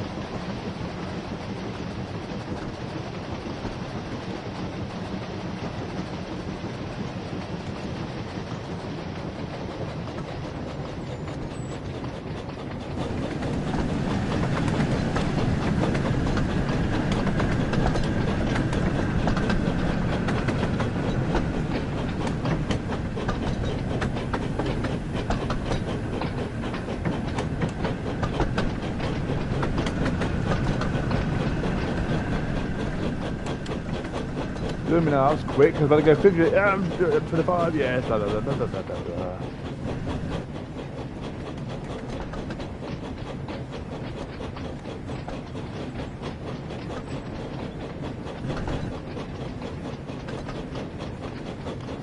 Doing me now, it's quick, I've got to go 50, 25, yes, blah, blah, blah, blah, blah, blah, blah.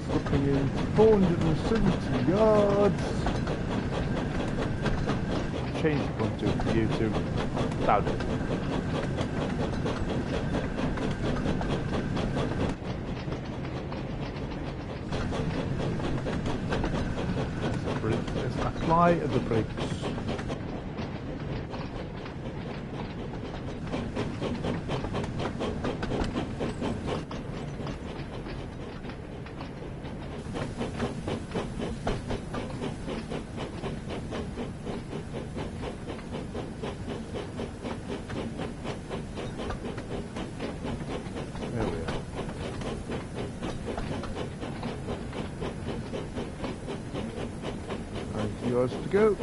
Stopping in 470 yards. Change point to YouTube. Loud. Apply the brakes. There we are. 90 yards to go.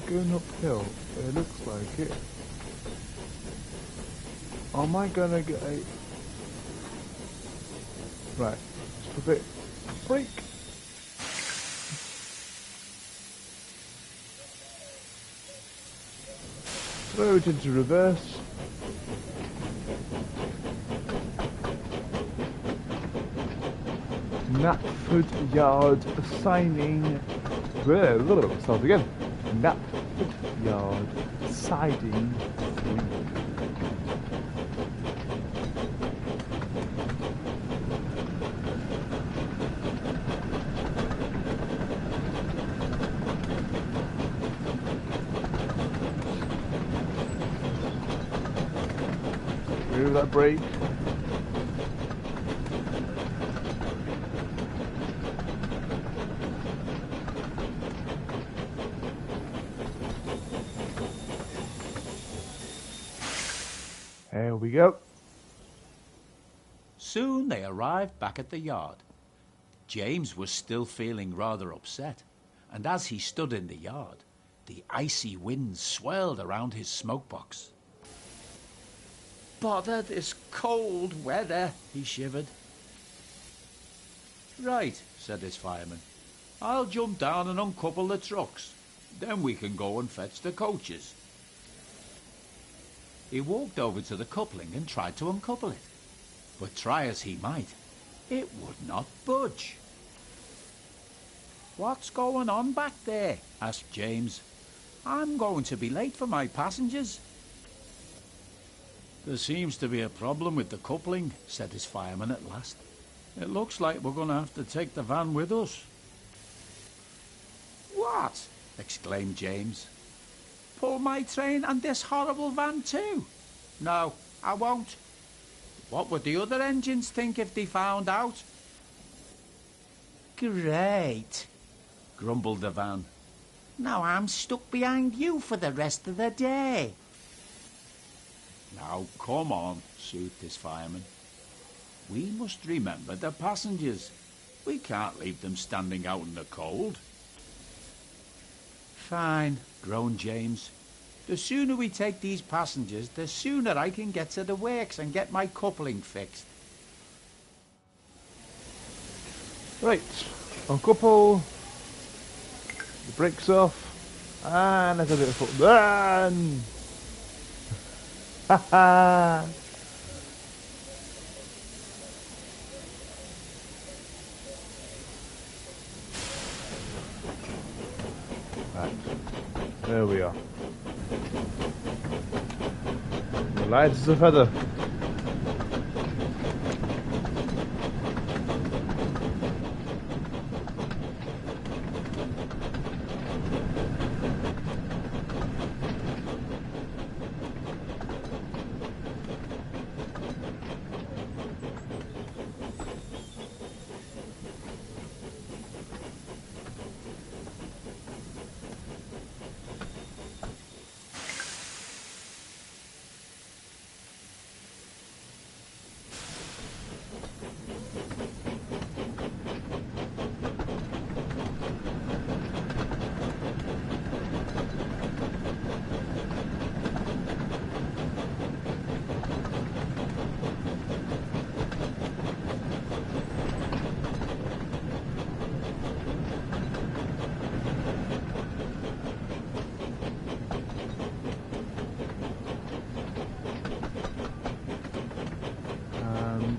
Going uphill, it looks like it. Am I gonna get a... Right, stop it. Brake! Throw it into reverse. Knapford Yard signing Start again. Knapford Yard Siding Week. Remove that brake. There we go. Soon they arrived back at the yard. James was still feeling rather upset, and as he stood in the yard, the icy wind swirled around his smokebox. "Bother this cold weather," he shivered. "Right," said his fireman. "I'll jump down and uncouple the trucks. Then we can go and fetch the coaches." He walked over to the coupling and tried to uncouple it. But try as he might, it would not budge. "What's going on back there?" asked James. "I'm going to be late for my passengers." "There seems to be a problem with the coupling," said his fireman at last. "It looks like we're going to have to take the van with us." "What?" exclaimed James. "Pull my train and this horrible van too? No, I won't. What would the other engines think if they found out?" "Great," grumbled the van. "Now I'm stuck behind you for the rest of the day." "Now come on," soothed his fireman. "We must remember the passengers. We can't leave them standing out in the cold." "Fine," groaned James. "The sooner we take these passengers, the sooner I can get to the works and get my coupling fixed." Right, uncouple, the brakes off, and I got it foot burn. Ha ha! Right, there we are. Light as a feather.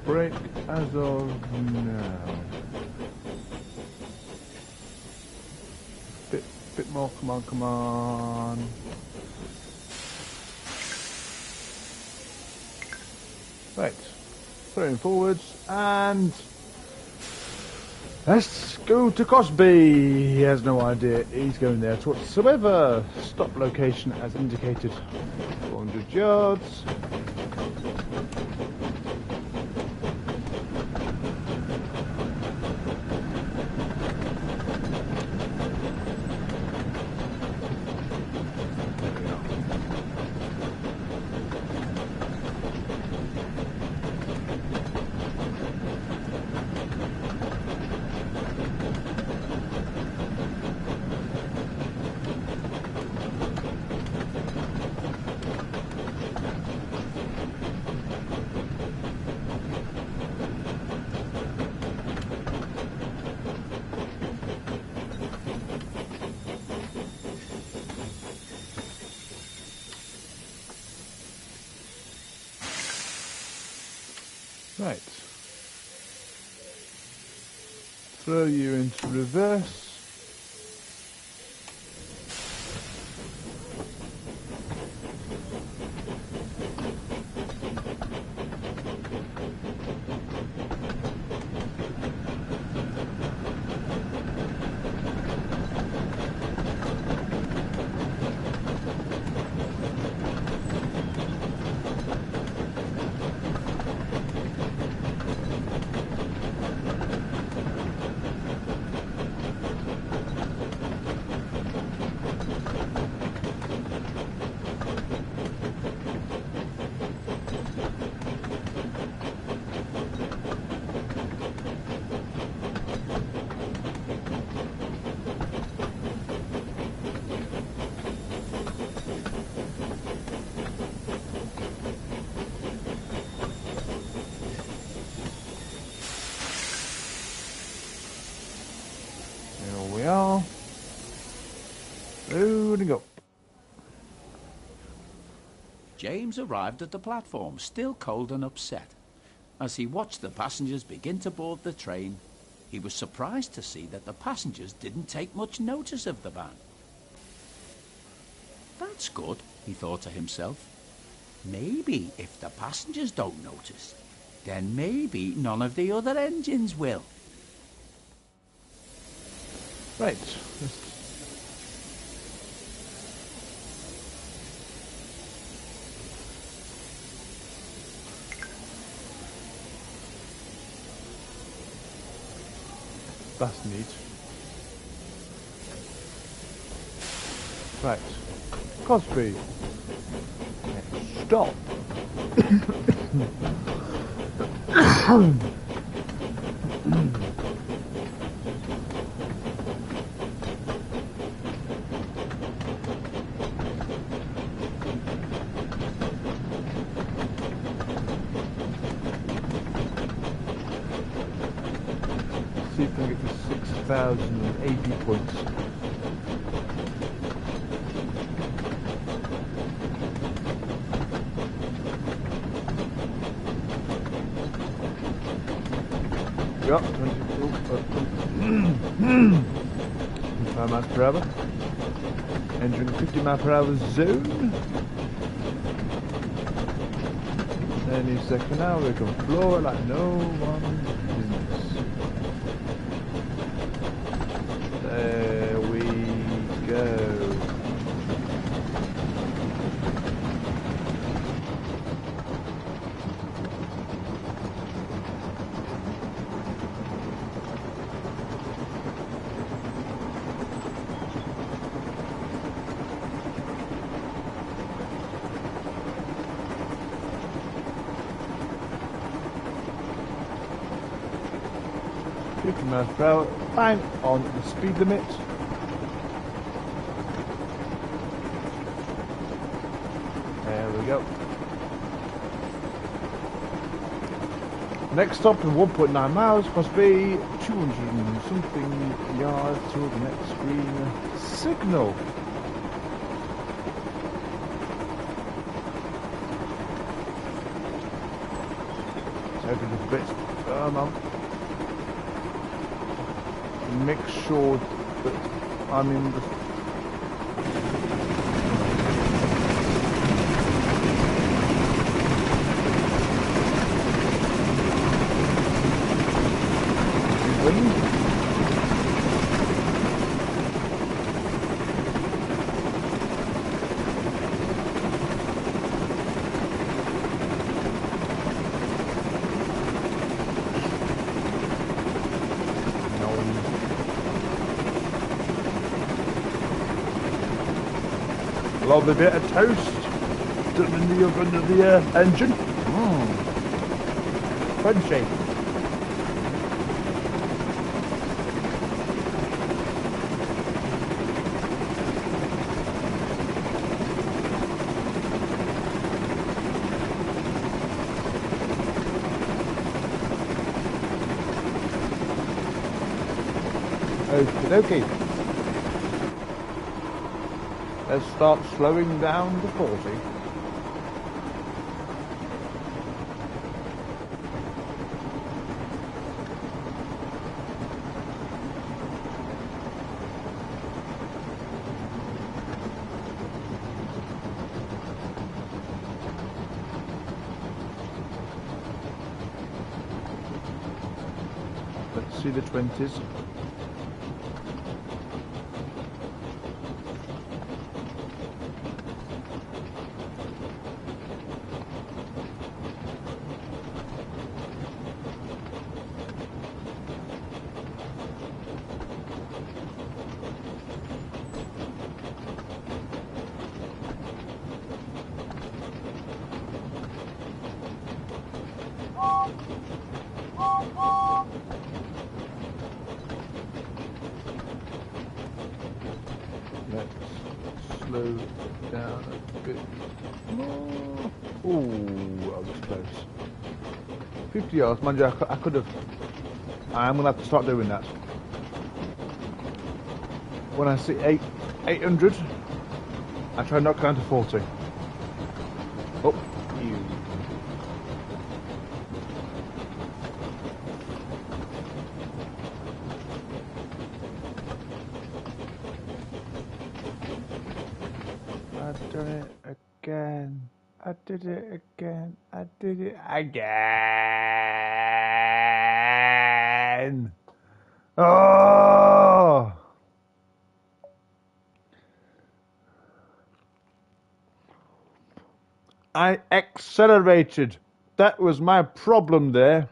Brake as of now. Bit more, come on. Right, throwing forwards and let's go to Cosby. He has no idea he's going there whatsoever. Stop location as indicated, 400 yards. Right. Throw you into reverse. Loading up. James arrived at the platform, still cold and upset. As he watched the passengers begin to board the train, he was surprised to see that the passengers didn't take much notice of the band. That's good, he thought to himself. Maybe if the passengers don't notice, then maybe none of the other engines will. Right. That's neat. Right. Cosby. Stop. See if we can get to 6,080 points. Yep, 25 miles per hour. Entering 50 mile per hour zone. Any second now we can floor it like no one business. There we go. Miles per hour, bang on the speed limit. There we go. Next stop in 1.9 miles must be 200 and something yards till the next green signal. Take a little bit further. Make sure that I'm in the love a bit of toast still in the oven of the engine. Crunchy. Okie dokie. Let's start slowing down to 40. Let's see the 20s. Let's slow down a bit more. Ooh, that was close. 50 yards, mind you, I could have. I'm going to have to start doing that. when I see 800, I try and knock down to 40. Oh, you. I've done it again. I did it again. I did it again. Oh! I accelerated. That was my problem there.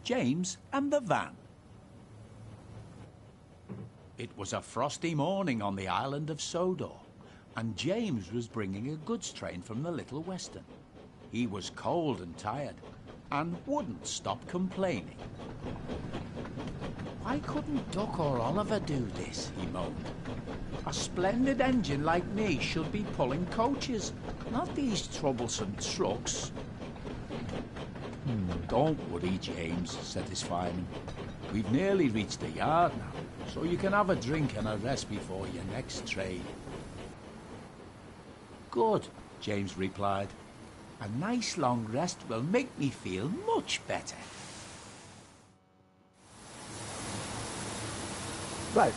James and the van. It was a frosty morning on the island of Sodor, and James was bringing a goods train from the Little Western. He was cold and tired, and wouldn't stop complaining. Why couldn't Duck or Oliver do this, he moaned. A splendid engine like me should be pulling coaches, not these troublesome trucks. Don't worry, James, said his fireman. We've nearly reached the yard now, so you can have a drink and a rest before your next trade. Good, James replied. A nice long rest will make me feel much better. Right.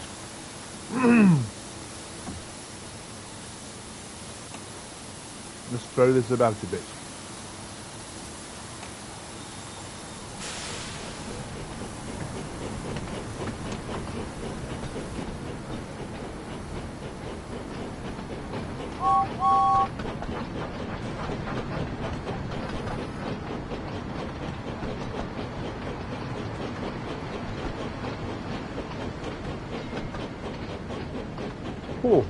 Let's throw this about a bit. Oh.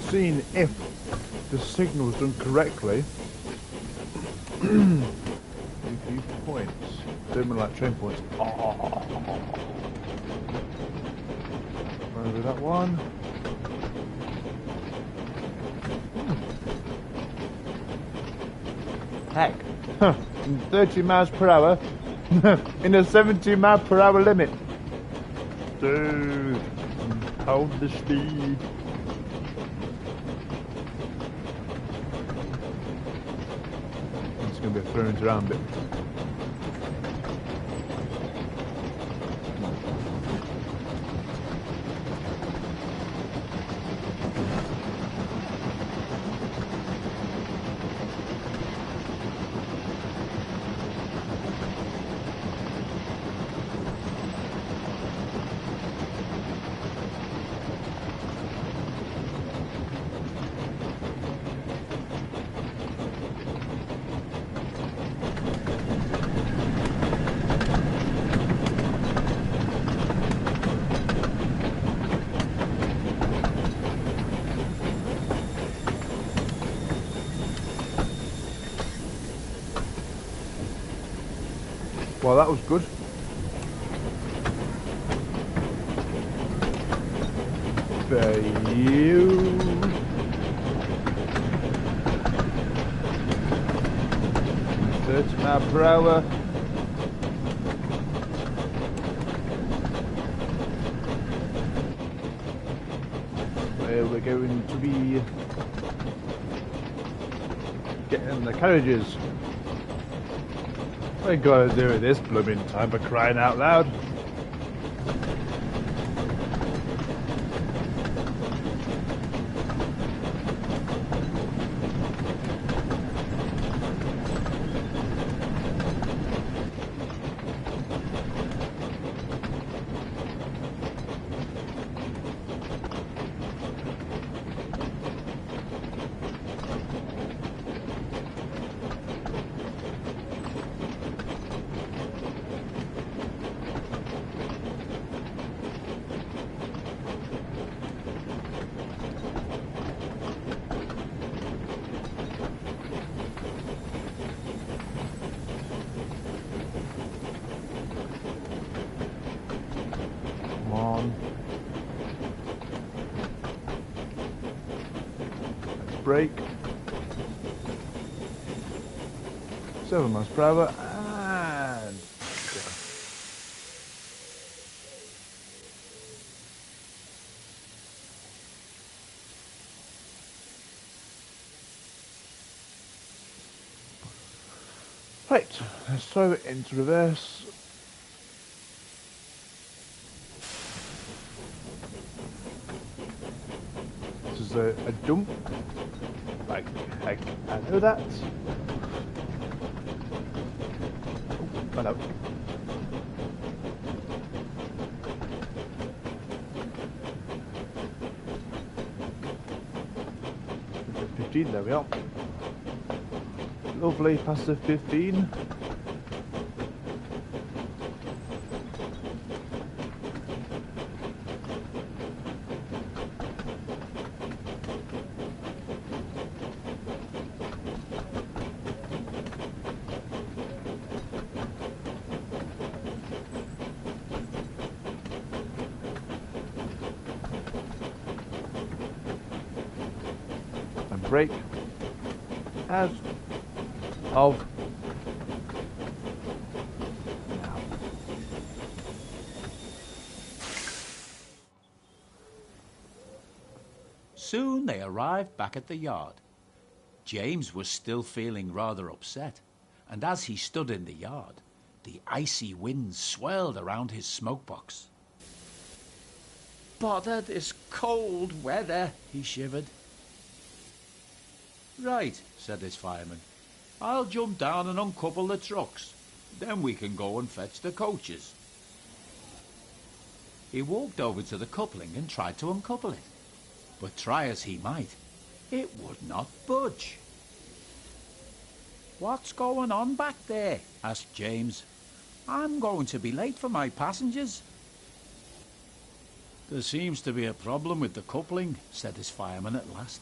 Seeing if the signal was done correctly. Few points. Don't mean like train points. Oh. Over that one. Heck. 30 miles per hour in a 70 mile per hour limit. Dude, hold the speed. It's going to be a thrown around bit. Well, that was good. For you. 30 miles per hour. Where we're going to be getting the carriages. We gotta do it this blooming time for crying out loud. brake. 7 miles per hour and go. Right, let's throw it into reverse. This is a jump. Like heck, I know that. Oh, hello. 15, there we are. Lovely, past the 15. And brake as of now. Soon they arrived back at the yard. James was still feeling rather upset, and as he stood in the yard, the icy wind swirled around his smokebox. "Bother this cold weather," he shivered. "Right," said his fireman. "I'll jump down and uncouple the trucks. Then we can go and fetch the coaches." He walked over to the coupling and tried to uncouple it. But try as he might, it would not budge. "What's going on back there?" asked James. "I'm going to be late for my passengers." "There seems to be a problem with the coupling," said his fireman at last.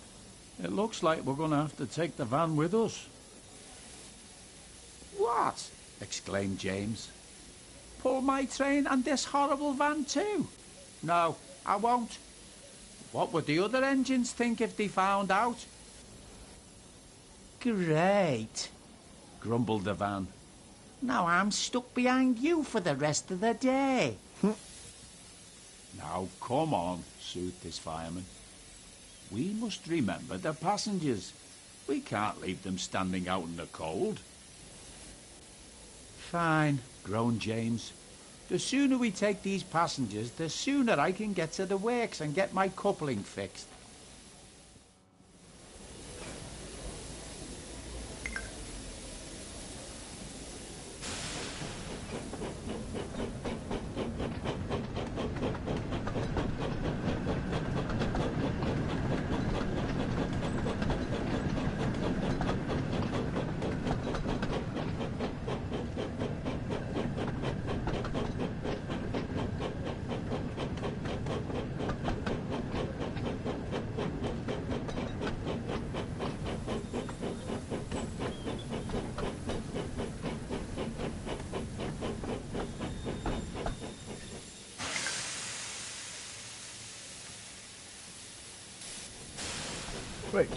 "It looks like we're going to have to take the van with us." "What?" exclaimed James. "Pull my train and this horrible van too? No, I won't. What would the other engines think if they found out?" "Great," grumbled the van. "Now I'm stuck behind you for the rest of the day." "Now, come on," soothed his fireman. "We must remember the passengers. We can't leave them standing out in the cold." "Fine," groaned James. "The sooner we take these passengers, the sooner I can get to the works and get my coupling fixed." Right.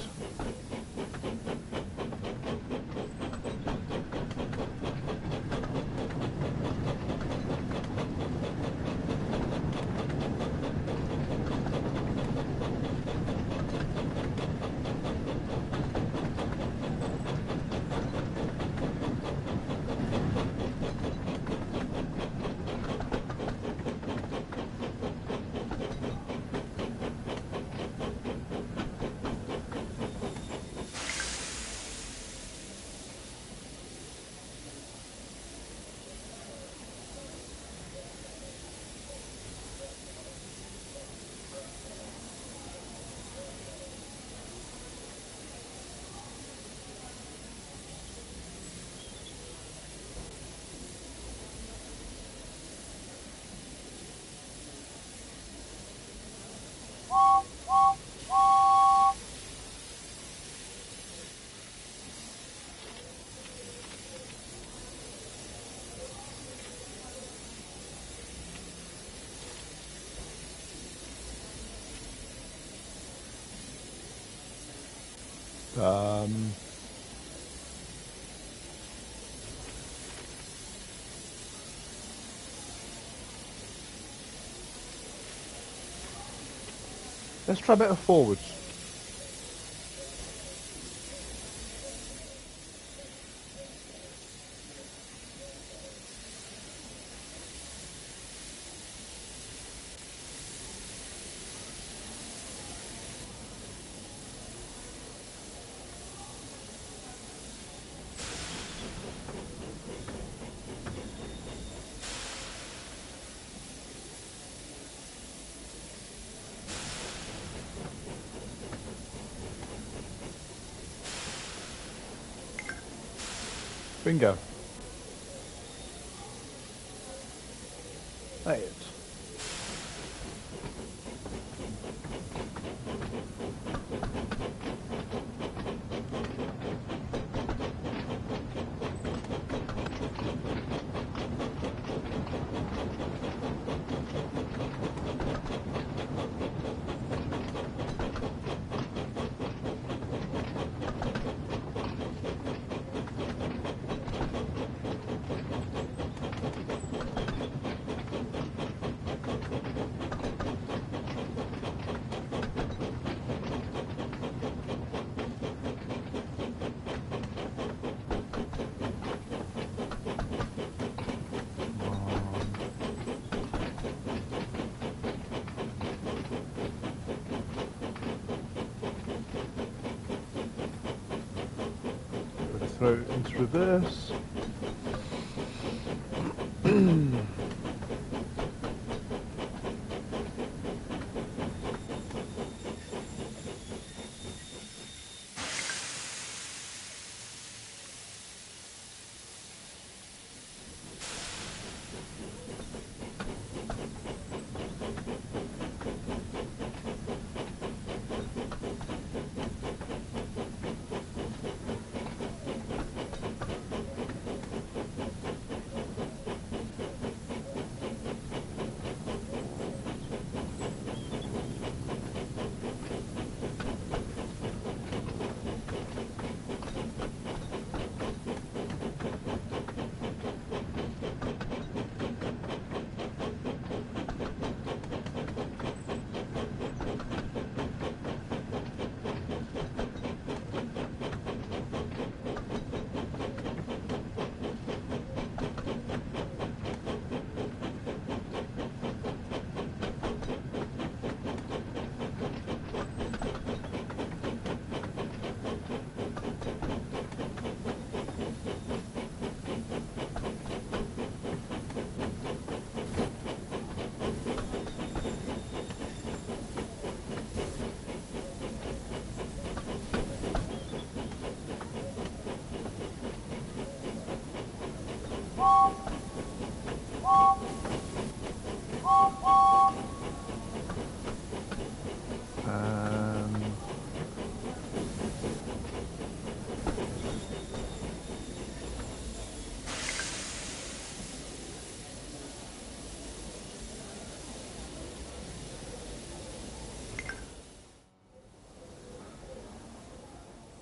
Let's try a bit of forwards. Bingo. Right. Throw it into reverse.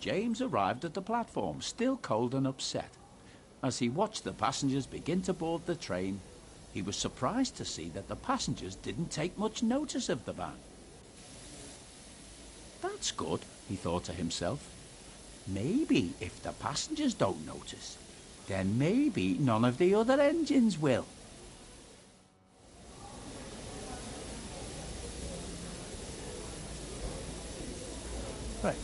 James arrived at the platform, still cold and upset. As he watched the passengers begin to board the train, he was surprised to see that the passengers didn't take much notice of the van. That's good, he thought to himself. Maybe if the passengers don't notice, then maybe none of the other engines will. Right.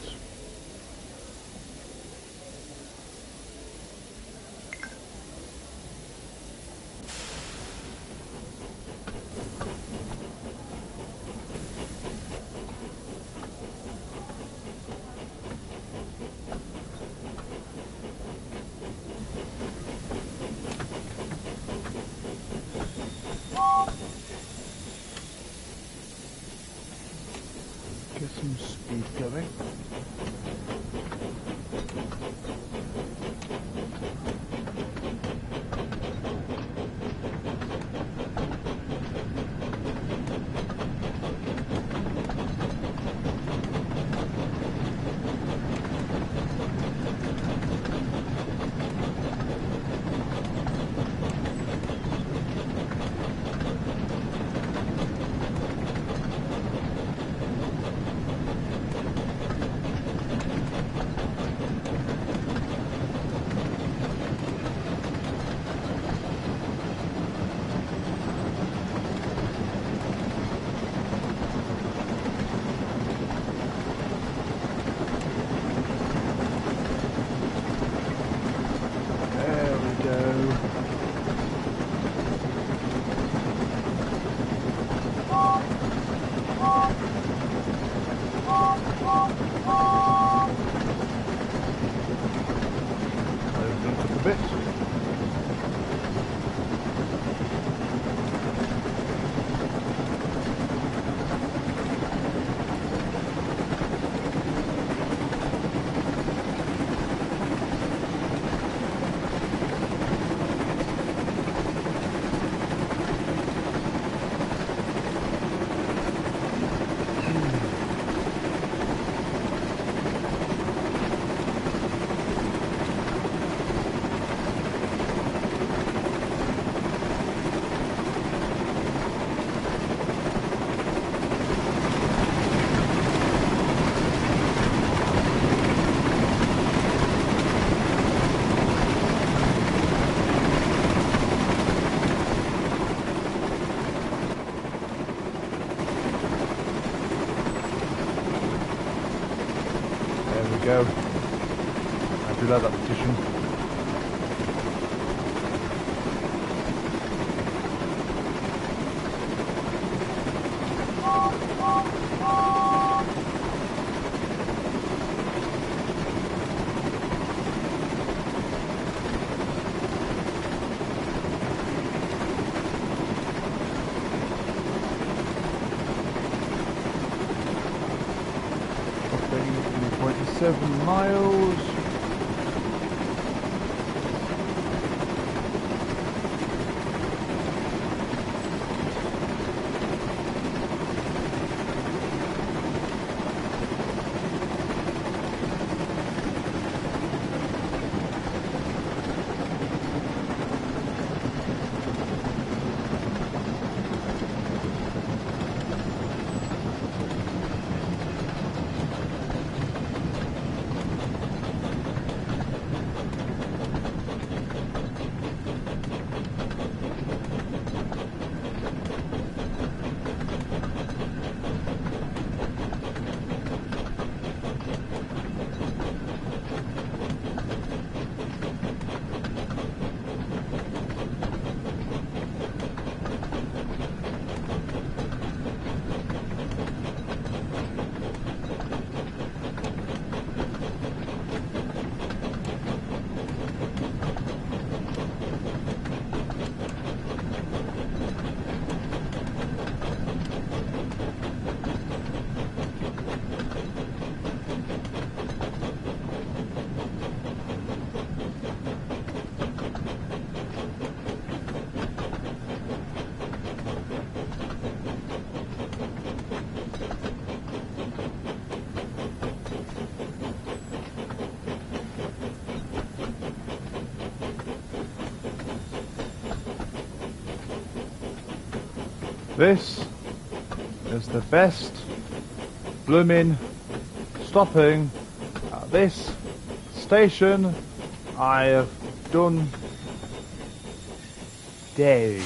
go. I do like that petition. Okay, 7 miles. This is the best blooming stopping at this station I have done days.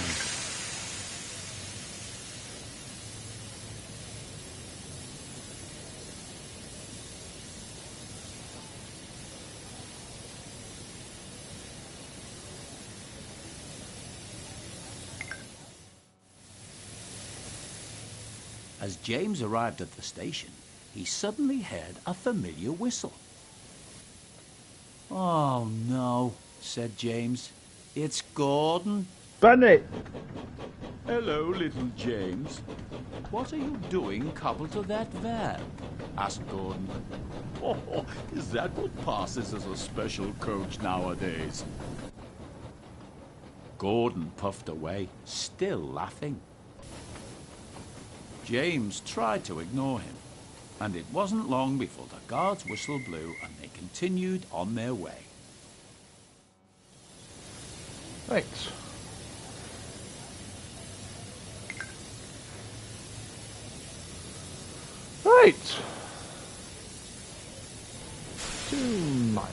As James arrived at the station, he suddenly heard a familiar whistle. "Oh no," said James. "It's Gordon." Benny! "Hello, little James. What are you doing coupled to that van?" asked Gordon. "Oh, is that what passes as a special coach nowadays?" Gordon puffed away, still laughing. James tried to ignore him, and it wasn't long before the guard's whistle blew and they continued on their way. Right. Right. 2 miles.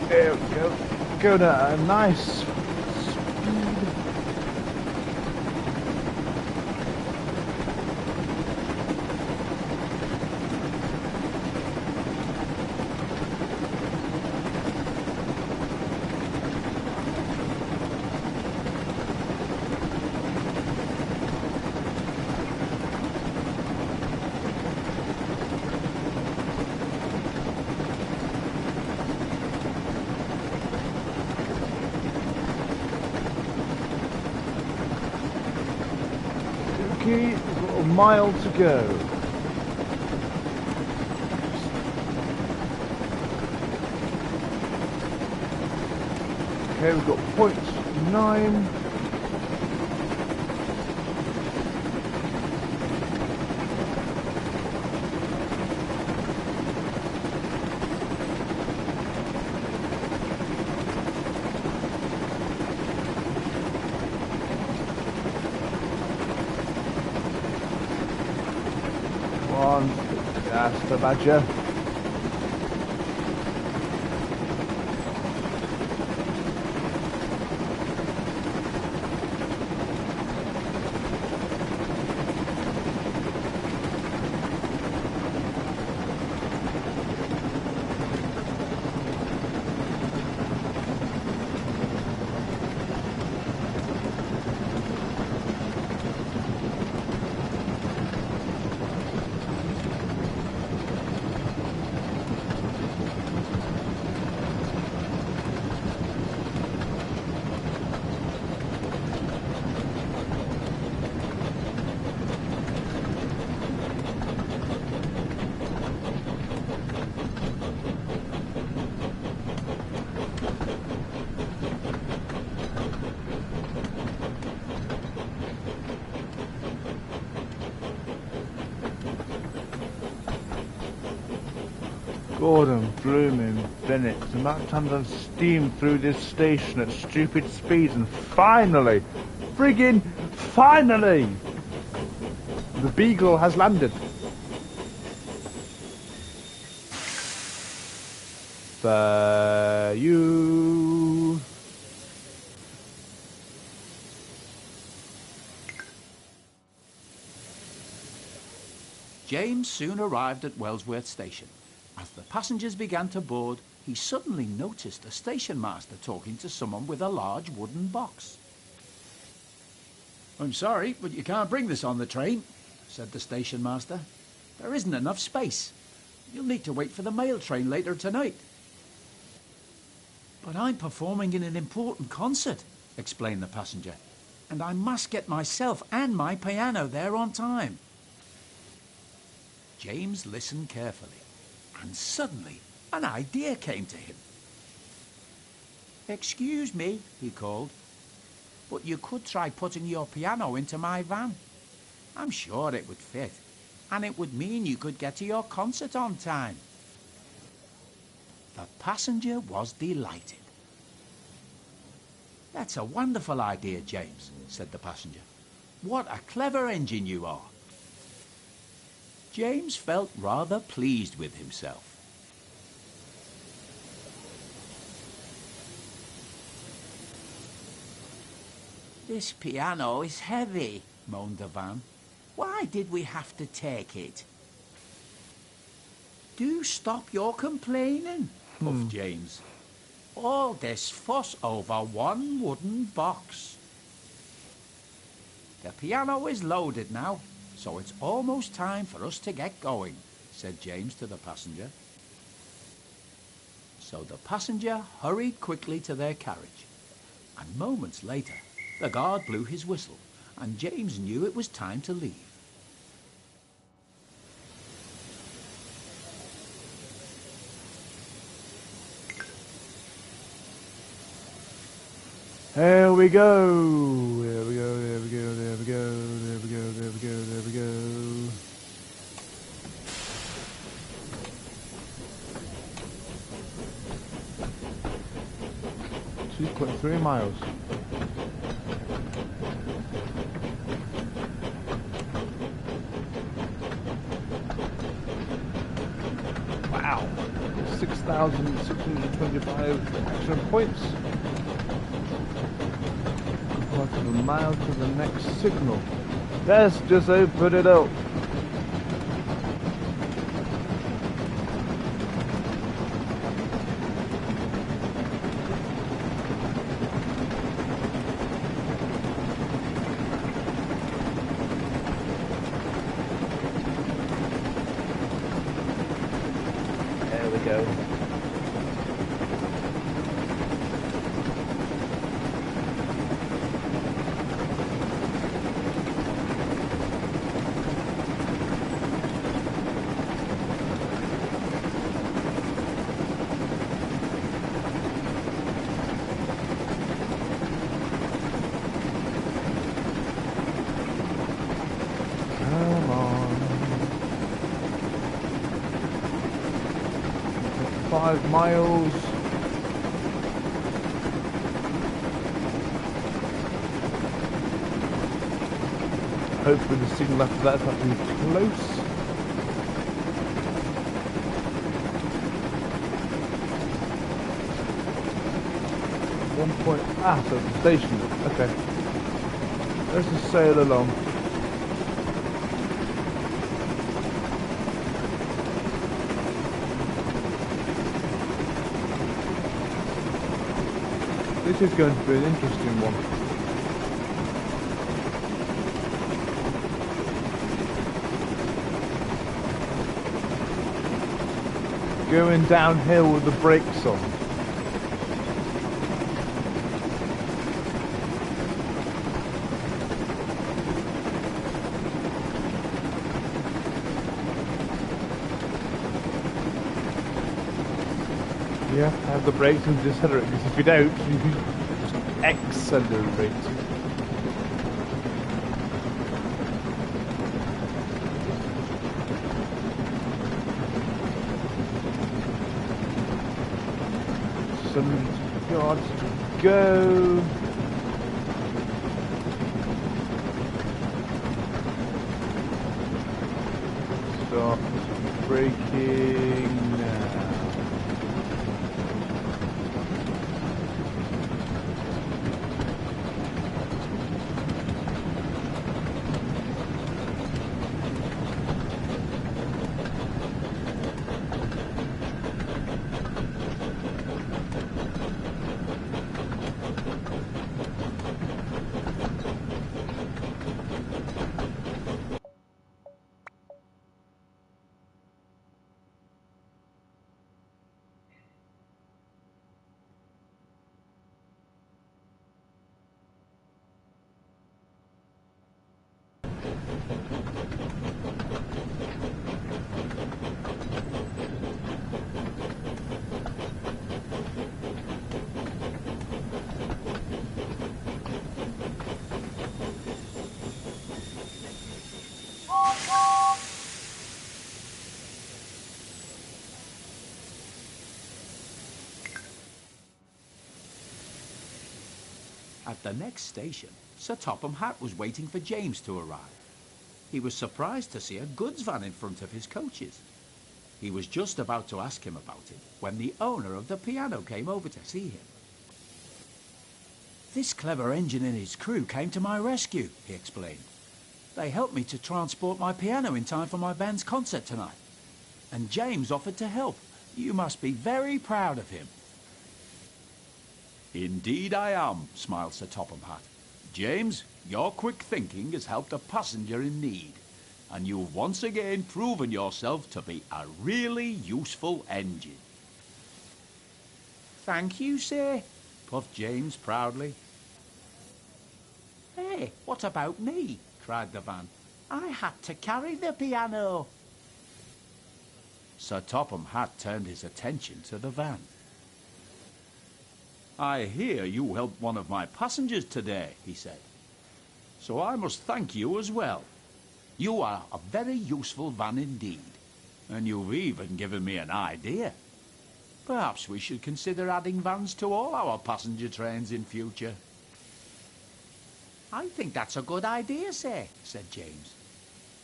There we go. Going at a nice speed. We've got a mile to go. Okay, we've got .9. Come on, that's the Badger. Gordon blooming Bennett, the amount of times I've steamed through this station at stupid speeds and finally, friggin' finally, the Beagle has landed. For you. James soon arrived at Wellsworth Station. As the passengers began to board, he suddenly noticed a station master talking to someone with a large wooden box. "I'm sorry, but you can't bring this on the train," said the station master. "There isn't enough space. You'll need to wait for the mail train later tonight." "But I'm performing in an important concert," explained the passenger, "and I must get myself and my piano there on time." James listened carefully, and suddenly an idea came to him. "Excuse me," he called, "but you could try putting your piano into my van. I'm sure it would fit, and it would mean you could get to your concert on time." The passenger was delighted. "That's a wonderful idea, James," said the passenger. "What a clever engine you are." James felt rather pleased with himself. "This piano is heavy," moaned the van. "Why did we have to take it?" "Do stop your complaining," puffed James. "All this fuss over one wooden box." "The piano is loaded now, so it's almost time for us to get going," said James to the passenger. So the passenger hurried quickly to their carriage, and moments later the guard blew his whistle, and James knew it was time to leave. There we go. There we go, there we go, there we go, there we go, there we go, there we go. .3 miles. Wow. 6,625 action points. Quarter of a mile to the next signal. Let's just open it up. There we go. 5 miles. Hopefully the signal after that's not too close. So the station. Okay. Let's just sail along. This is going to be an interesting one. Going downhill with the brakes on. You have to have the brakes and decelerate, because if you don't, you just accelerate. Some yards to go. Stop braking now. At the next station, Sir Topham Hatt was waiting for James to arrive. He was surprised to see a goods van in front of his coaches. He was just about to ask him about it when the owner of the piano came over to see him. "This clever engine and his crew came to my rescue," he explained. "They helped me to transport my piano in time for my band's concert tonight. And James offered to help. You must be very proud of him." "Indeed I am," smiled Sir Topham Hatt. "James, your quick thinking has helped a passenger in need, and you've once again proven yourself to be a really useful engine." "Thank you, sir," puffed James proudly. "Hey, what about me?" cried the van. "I had to carry the piano." Sir Topham Hatt turned his attention to the van. "I hear you helped one of my passengers today," he said. "So I must thank you as well. You are a very useful van indeed, and you've even given me an idea. Perhaps we should consider adding vans to all our passenger trains in future." "I think that's a good idea, sir," said James.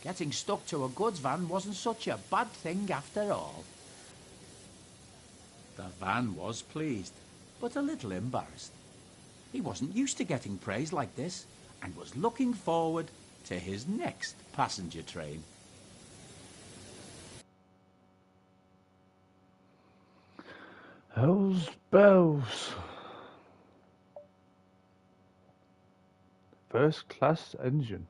"Getting stuck to a goods van wasn't such a bad thing after all." The van was pleased, but a little embarrassed. He wasn't used to getting praise like this, and was looking forward to his next passenger train. Hell's bells. First class engine.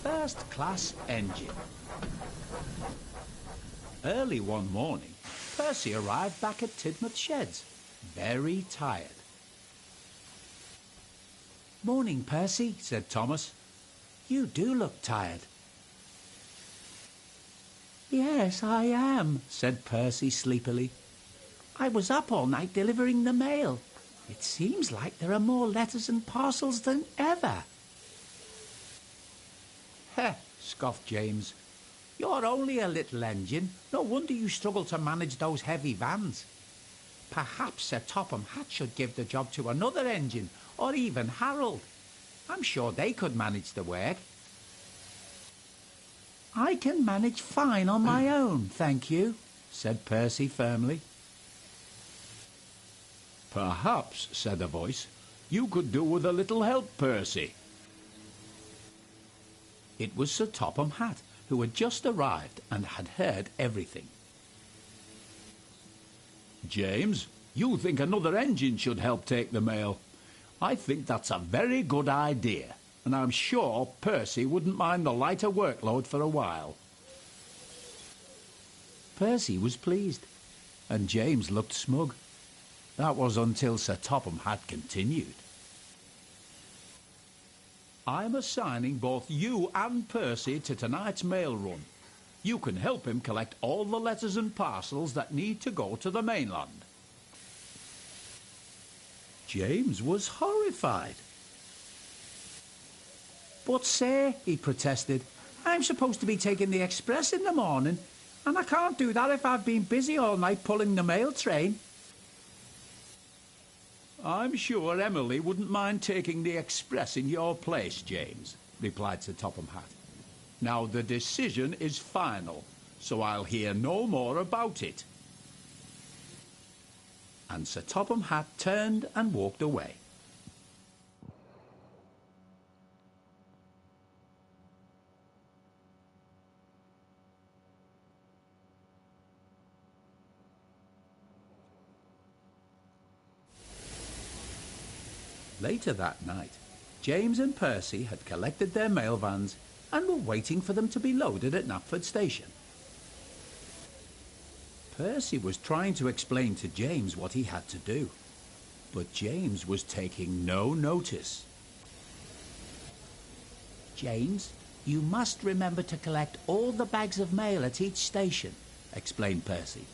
First class engine. Early one morning, Percy arrived back at Tidmouth Sheds, very tired. "Morning, Percy," said Thomas. "You do look tired." "Yes, I am," said Percy sleepily. "I was up all night delivering the mail. It seems like there are more letters and parcels than ever. Heh, scoffed James. You're only a little engine. No wonder you struggle to manage those heavy vans. Perhaps Sir Topham Hatt should give the job to another engine, or even Harold. I'm sure they could manage the work. I can manage fine on my own, thank you, said Percy firmly. Perhaps, said a voice, you could do with a little help, Percy. It was Sir Topham Hatt, who had just arrived and had heard everything. James, you think another engine should help take the mail. I think that's a very good idea, and I'm sure Percy wouldn't mind the lighter workload for a while. Percy was pleased, and James looked smug. That was until Sir Topham Hatt continued. I'm assigning both you and Percy to tonight's mail run. You can help him collect all the letters and parcels that need to go to the mainland. James was horrified. But, sir, he protested, I'm supposed to be taking the express in the morning, and I can't do that if I've been busy all night pulling the mail train. I'm sure Emily wouldn't mind taking the express in your place, James, replied Sir Topham Hatt. Now the decision is final, so I'll hear no more about it. And Sir Topham Hatt turned and walked away. Later that night, James and Percy had collected their mail vans and were waiting for them to be loaded at Knapford Station. Percy was trying to explain to James what he had to do, but James was taking no notice. James, you must remember to collect all the bags of mail at each station, explained Percy.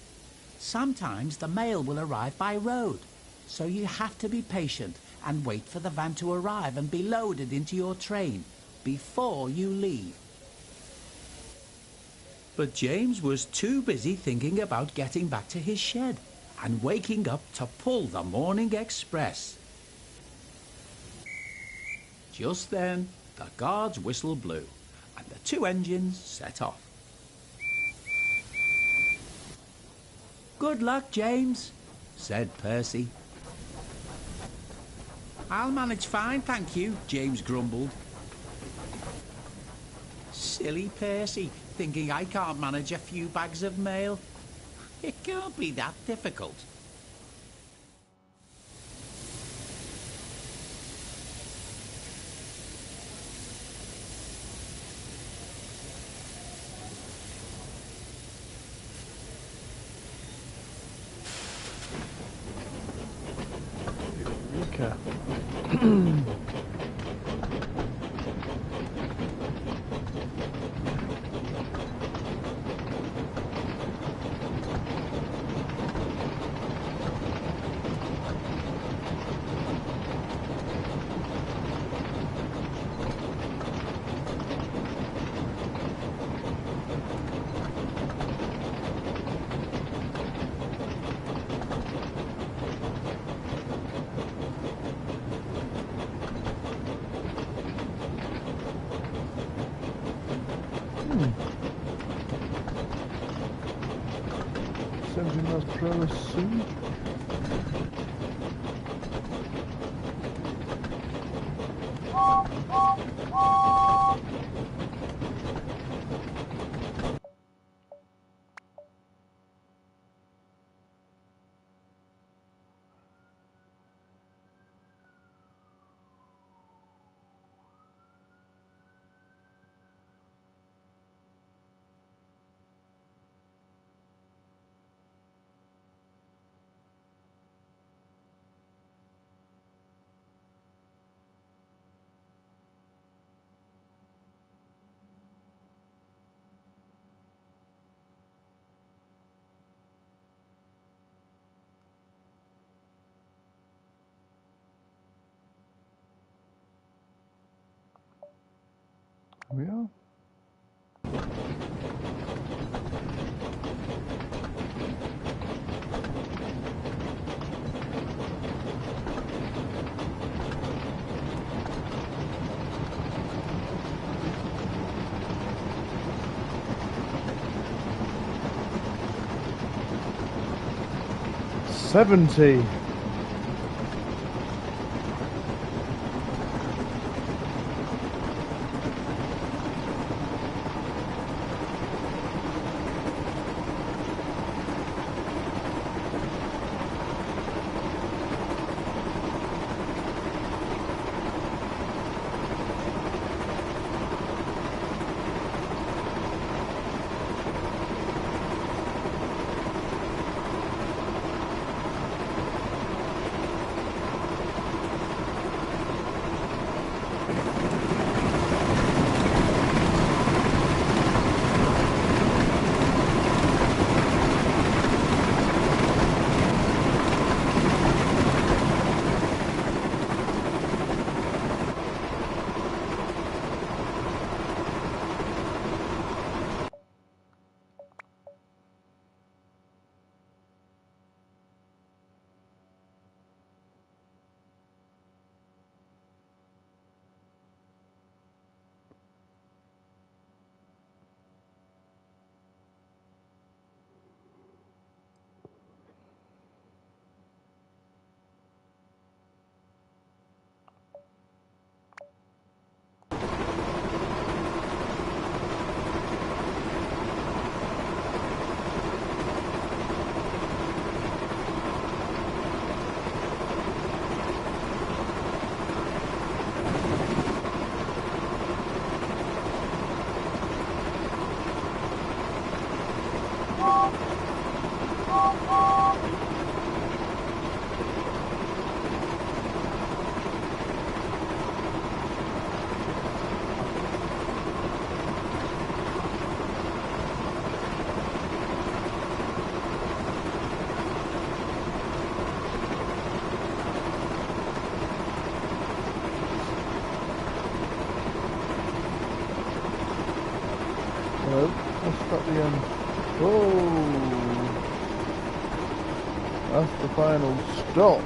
Sometimes the mail will arrive by road, so you have to be patient and wait for the van to arrive and be loaded into your train before you leave. But James was too busy thinking about getting back to his shed and waking up to pull the morning express. Just then, the guard's whistle blew, and the two engines set off. Good luck, James, said Percy. I'll manage fine, thank you, James grumbled. Silly Percy, thinking I can't manage a few bags of mail. It can't be that difficult. Eureka. Sending those prowess soon. We are. $70. Hello, let's stop the end. Oh, that's the final stop.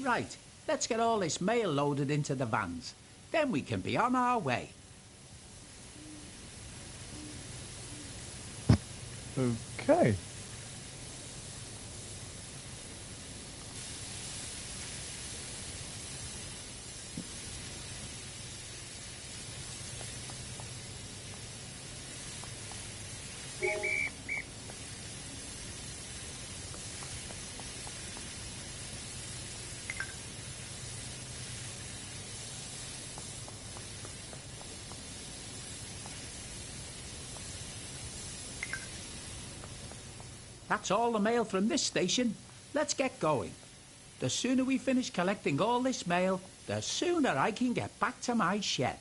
Right, let's get all this mail loaded into the vans. Then we can be on our way. Okay. That's all the mail from this station. Let's get going. The sooner we finish collecting all this mail, the sooner I can get back to my shed.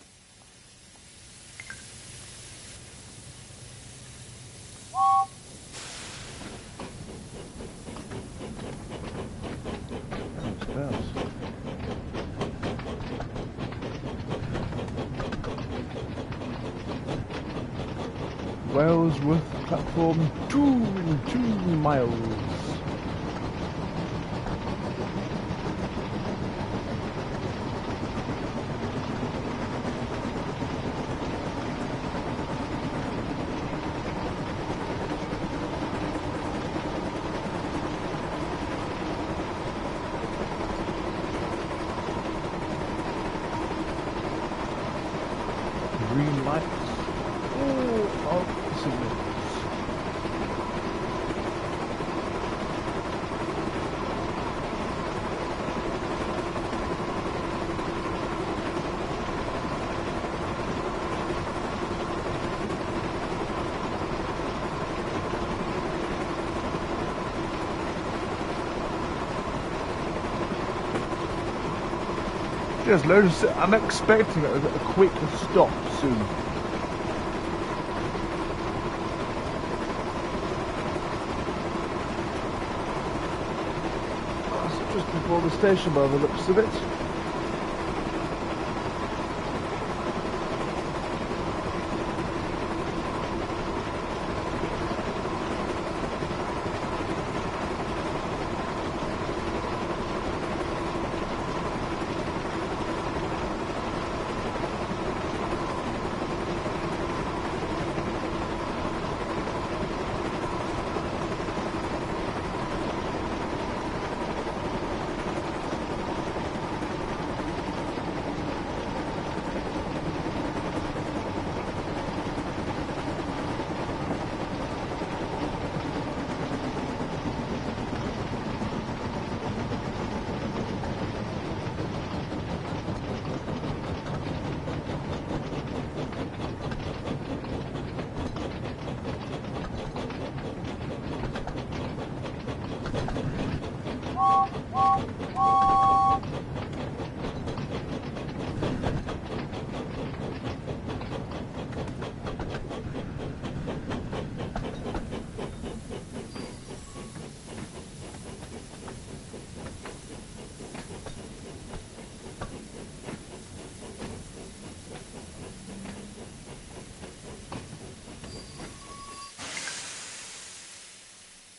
Walesworth platform 2, 2 miles. Green lights. All signals. Just notice it. I'm expecting a quick stop soon. That's just before the station by the looks of it.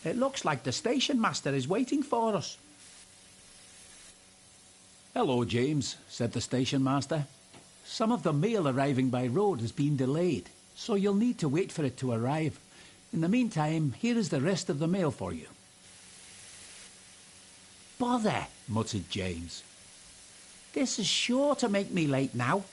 It looks like the station master is waiting for us. Hello, James, said the station master. Some of the mail arriving by road has been delayed, so you'll need to wait for it to arrive. In the meantime, here is the rest of the mail for you. Bother, muttered James. This is sure to make me late now.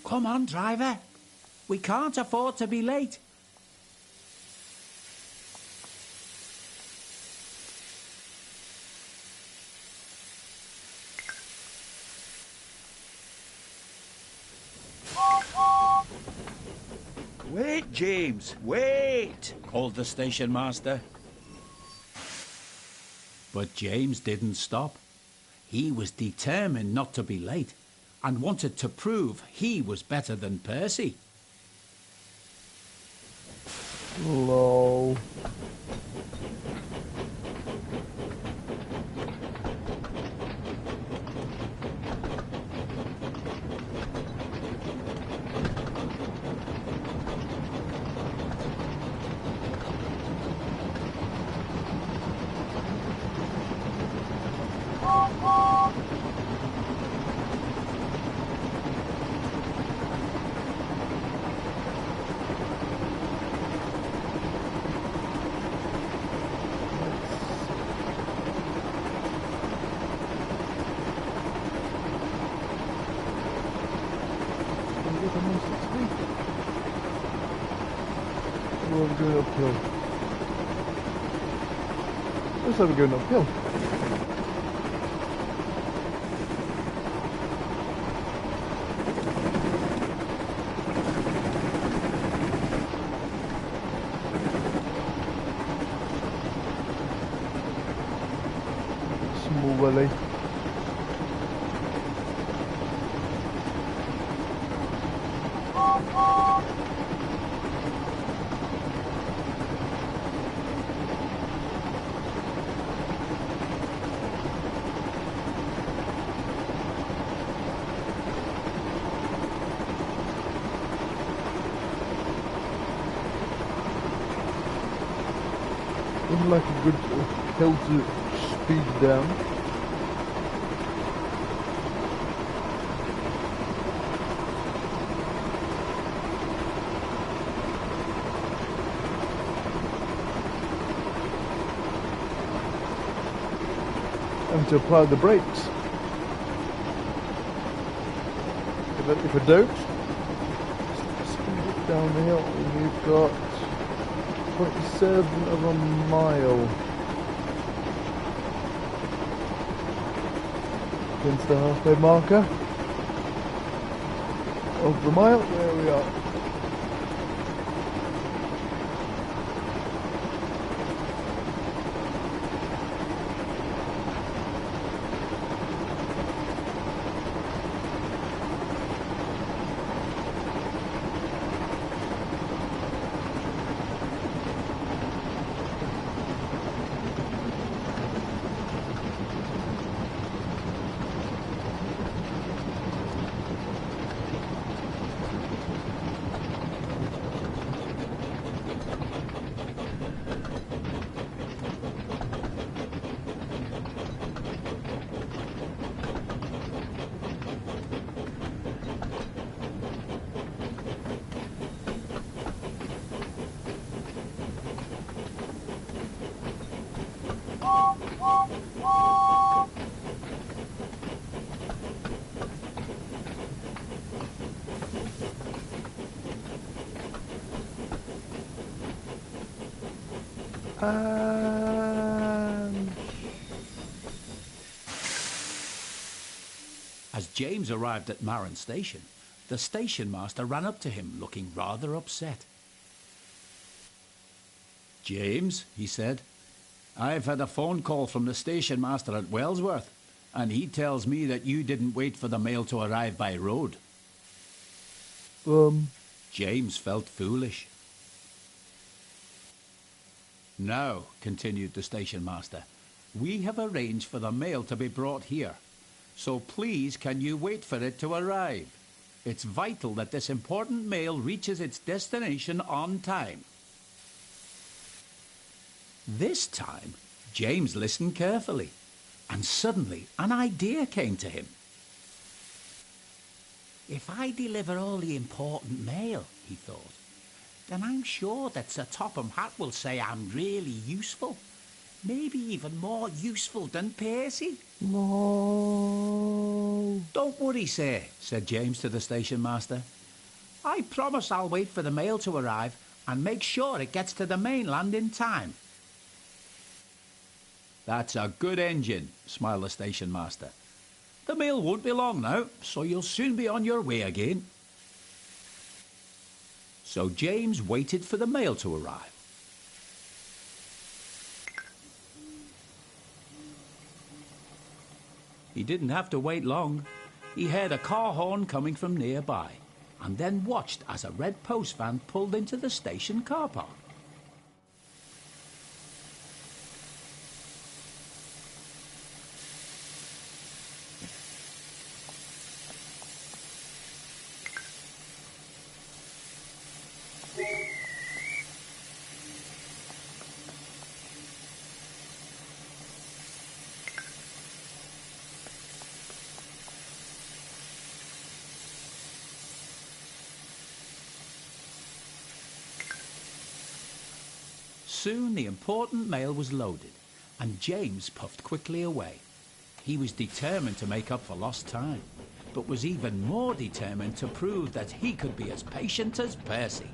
Come on, driver. We can't afford to be late. Wait, James, wait! Called the station master. But James didn't stop. He was determined not to be late and wanted to prove he was better than Percy. Lol. We're going uphill. Looks like we're going uphill. Small valley. Would like a good hill to speed down. And to apply the brakes. If I don't, speed it down the hill. We've got 0.7 of a mile against the halfway marker of the mile. There we are. As James arrived at Marron Station, the station master ran up to him looking rather upset. "James," he said, "I've had a phone call from the station master at Wellsworth, and he tells me that you didn't wait for the mail to arrive by road." James felt foolish. "Now," continued the station master, "we have arranged for the mail to be brought here. So please can you wait for it to arrive? It's vital that this important mail reaches its destination on time." This time, James listened carefully, and suddenly an idea came to him. "If I deliver all the important mail," he thought, "then I'm sure that Sir Topham Hatt will say I'm really useful. Maybe even more useful than Percy." No. "Don't worry, sir," said James to the station master. "I promise I'll wait for the mail to arrive and make sure it gets to the mainland in time." "That's a good engine," smiled the station master. "The mail won't be long now, so you'll soon be on your way again." So James waited for the mail to arrive. He didn't have to wait long. He heard a car horn coming from nearby, and then watched as a red post van pulled into the station car park. Soon the important mail was loaded, and James puffed quickly away. He was determined to make up for lost time, but was even more determined to prove that he could be as patient as Percy.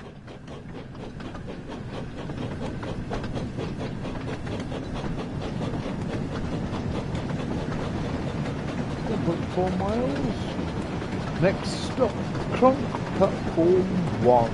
1.4 miles. Next stop, Cronk Platform 1.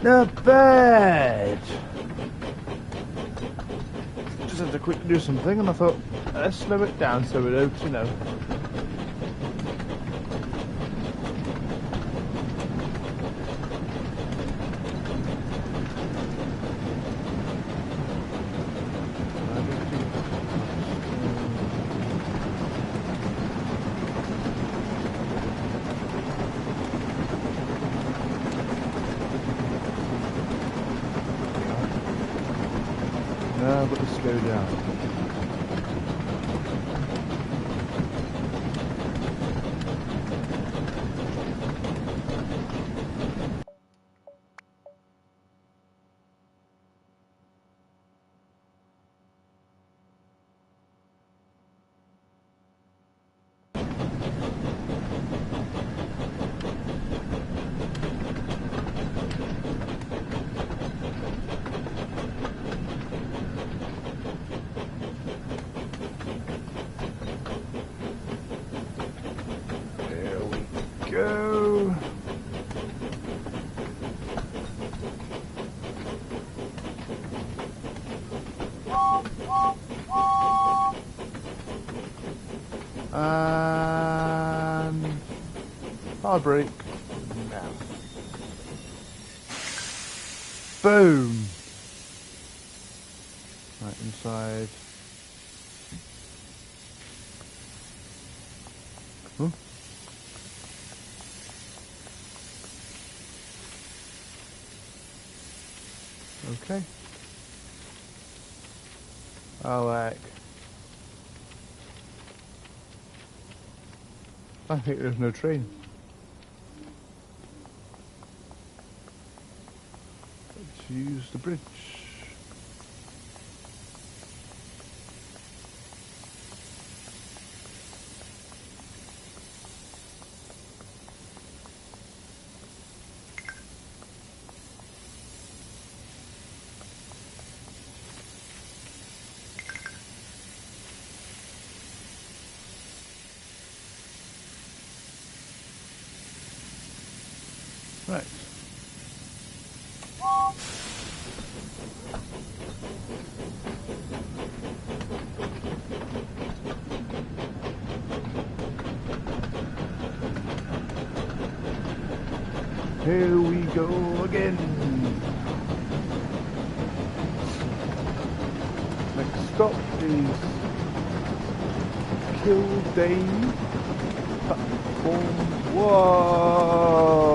Not bad. Just had to quickly do something, and I thought, let's slow it down so we don't, you know. No, but let's slow down. There we go. And hard brake now. Boom. Right inside. Huh? Okay. Oh heck. I think there's no train. Let's use the bridge. Right. Here we go again. Next stop is Kildare platform. Whoa!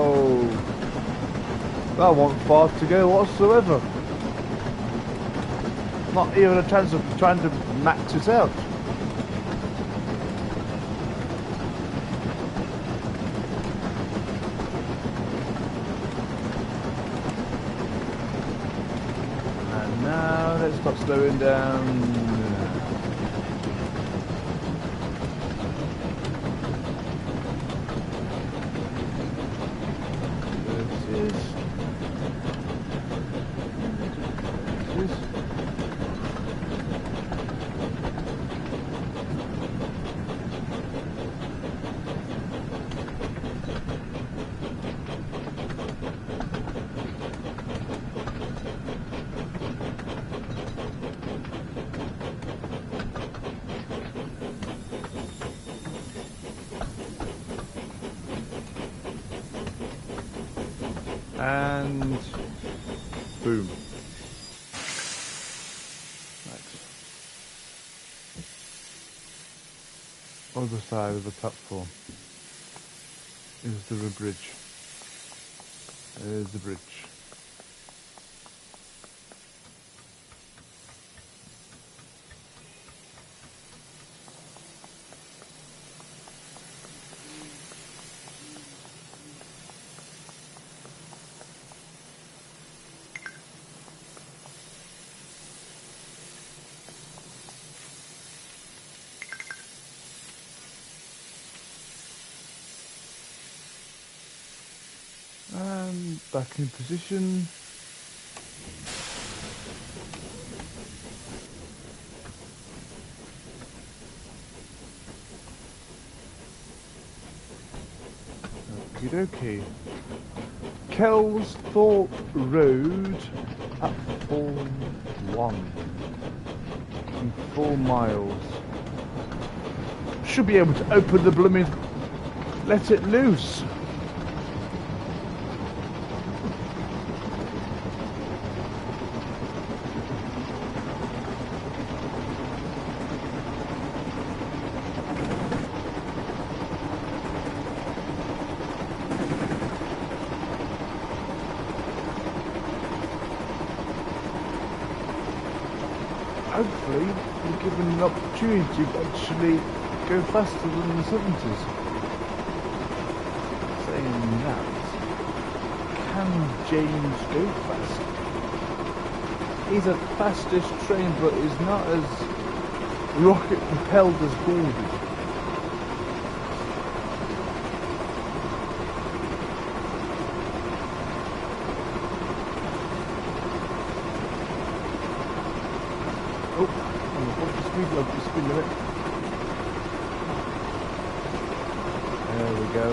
That wasn't far to go whatsoever. Not even a chance of trying to max it out. And now let's start slowing down. And boom. Right. Other side of the platform is the bridge. There's the bridge. And back in position. Okie dokie. Kelsthorpe Road, platform 1. In 4 miles. Should be able to open the blooming... let it loose. Hopefully, we're given an opportunity to actually go faster than the 70s. Saying that, can James go faster? He's a fastest train, but he's not as rocket propelled as Gordy. Love the speed limit. There we go.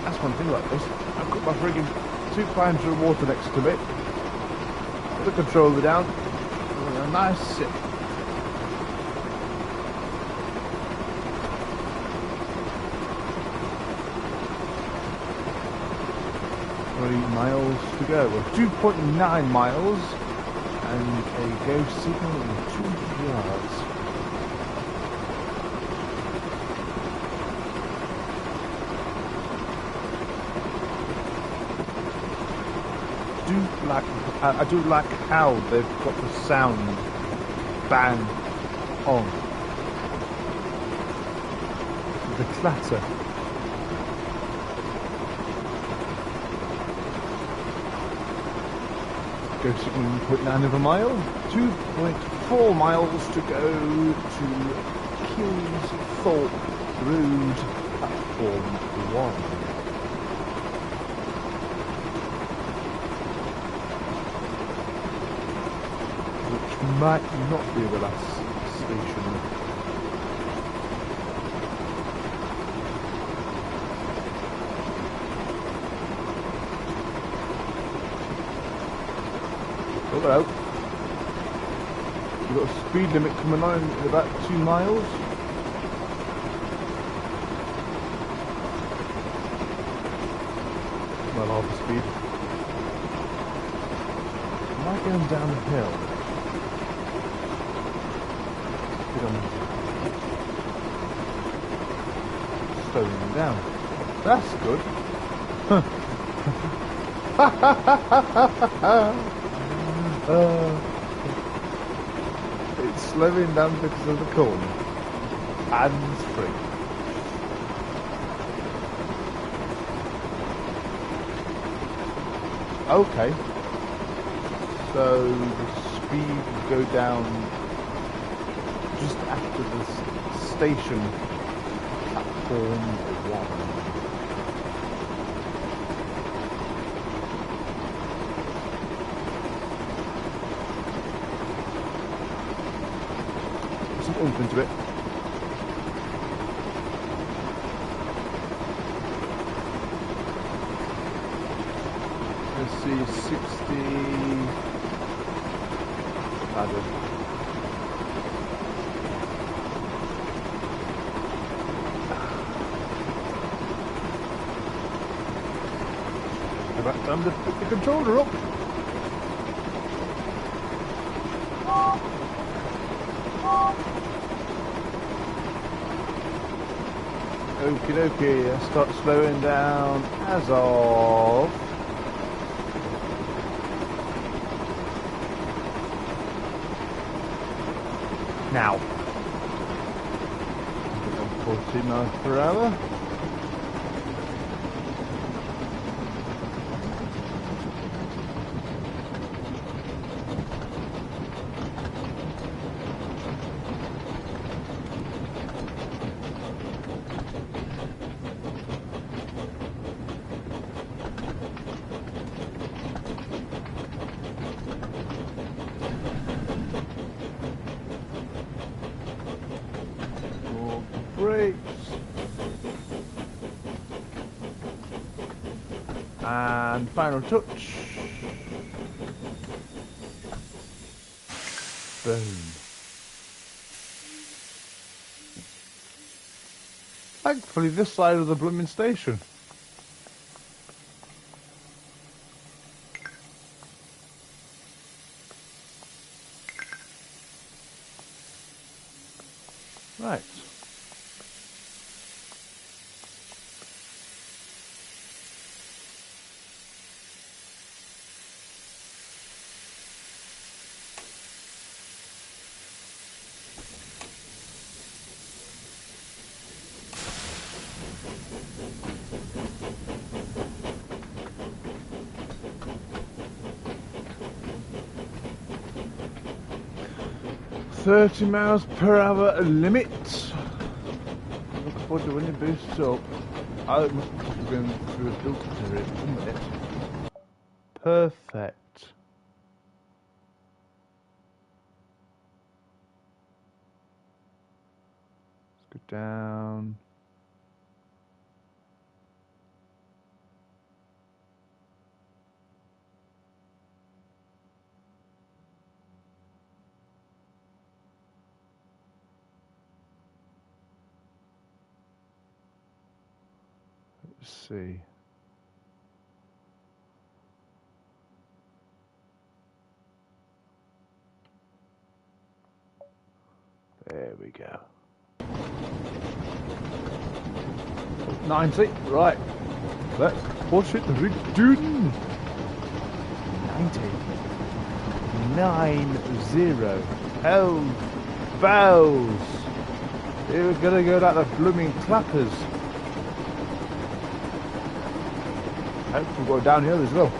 That's one thing about this. I've got my friggin' 2 pints of water next to me. Put the controller down. And a nice sip. Miles to go. 2.9 miles and a go signal in 2 yards. I do like how they've got the sound bang on. The clatter. Go 1.9 of a mile, 2.4 miles to go to Kelsthorpe Road, platform 1. Which might not be the last station. Hello. We've got a speed limit coming on in about 2 miles. Well, half the speed. Am I going down the hill? Slowing down. That's good. It's slowing down because of the corner. Hands free. Okay. So the speed will go down just after the station platform 1. Oomph into it. Let's see, 60. Added. About time to pick the controller up. Okie dokie, let's start slowing down as of now. 14 miles per hour. brakes. And final touch. Boom. Thankfully this side of the blooming station. Right. mph limit. Look forward to when it boosts up. I must be going through a filter in 1 minute. Perfect. Let's go down. Let's see. There we go. 90, right. Let's push it, dude. 90. 90. Hell bells. Here we're gonna go like the blooming clappers. Hopefully we'll go downhill as well.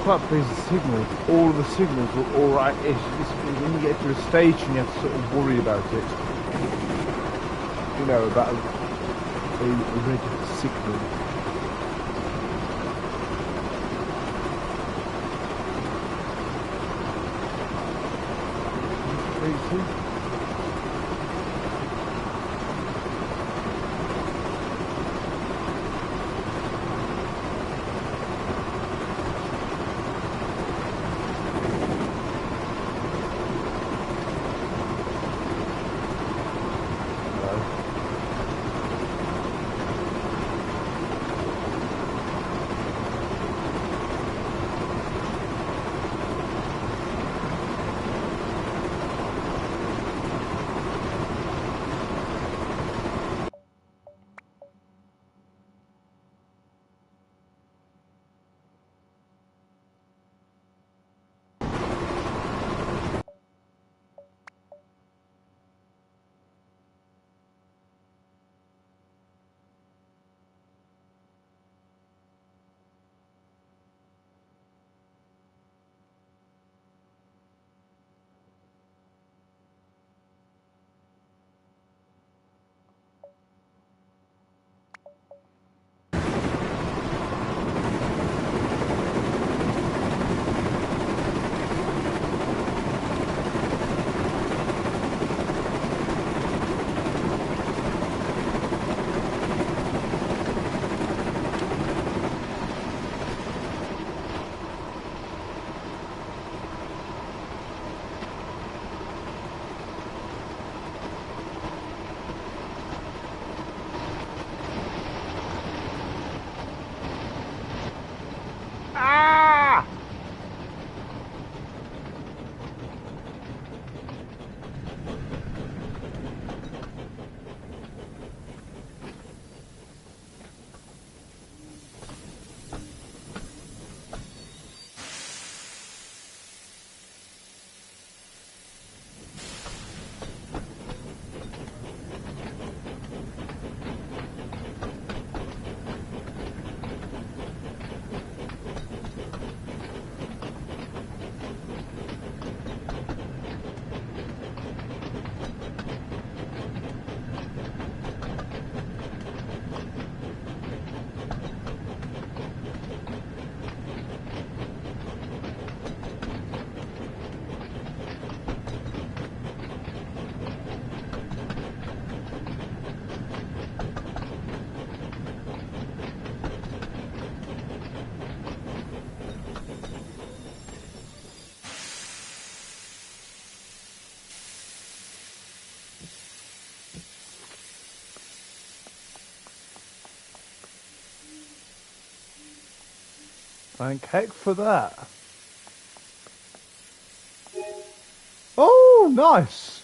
Quite pleased the signals, all of the signals were alright-ish. When you get to a station you have to sort of worry about it. You know, about a red signal. Crazy. Thank heck for that. Oh, nice.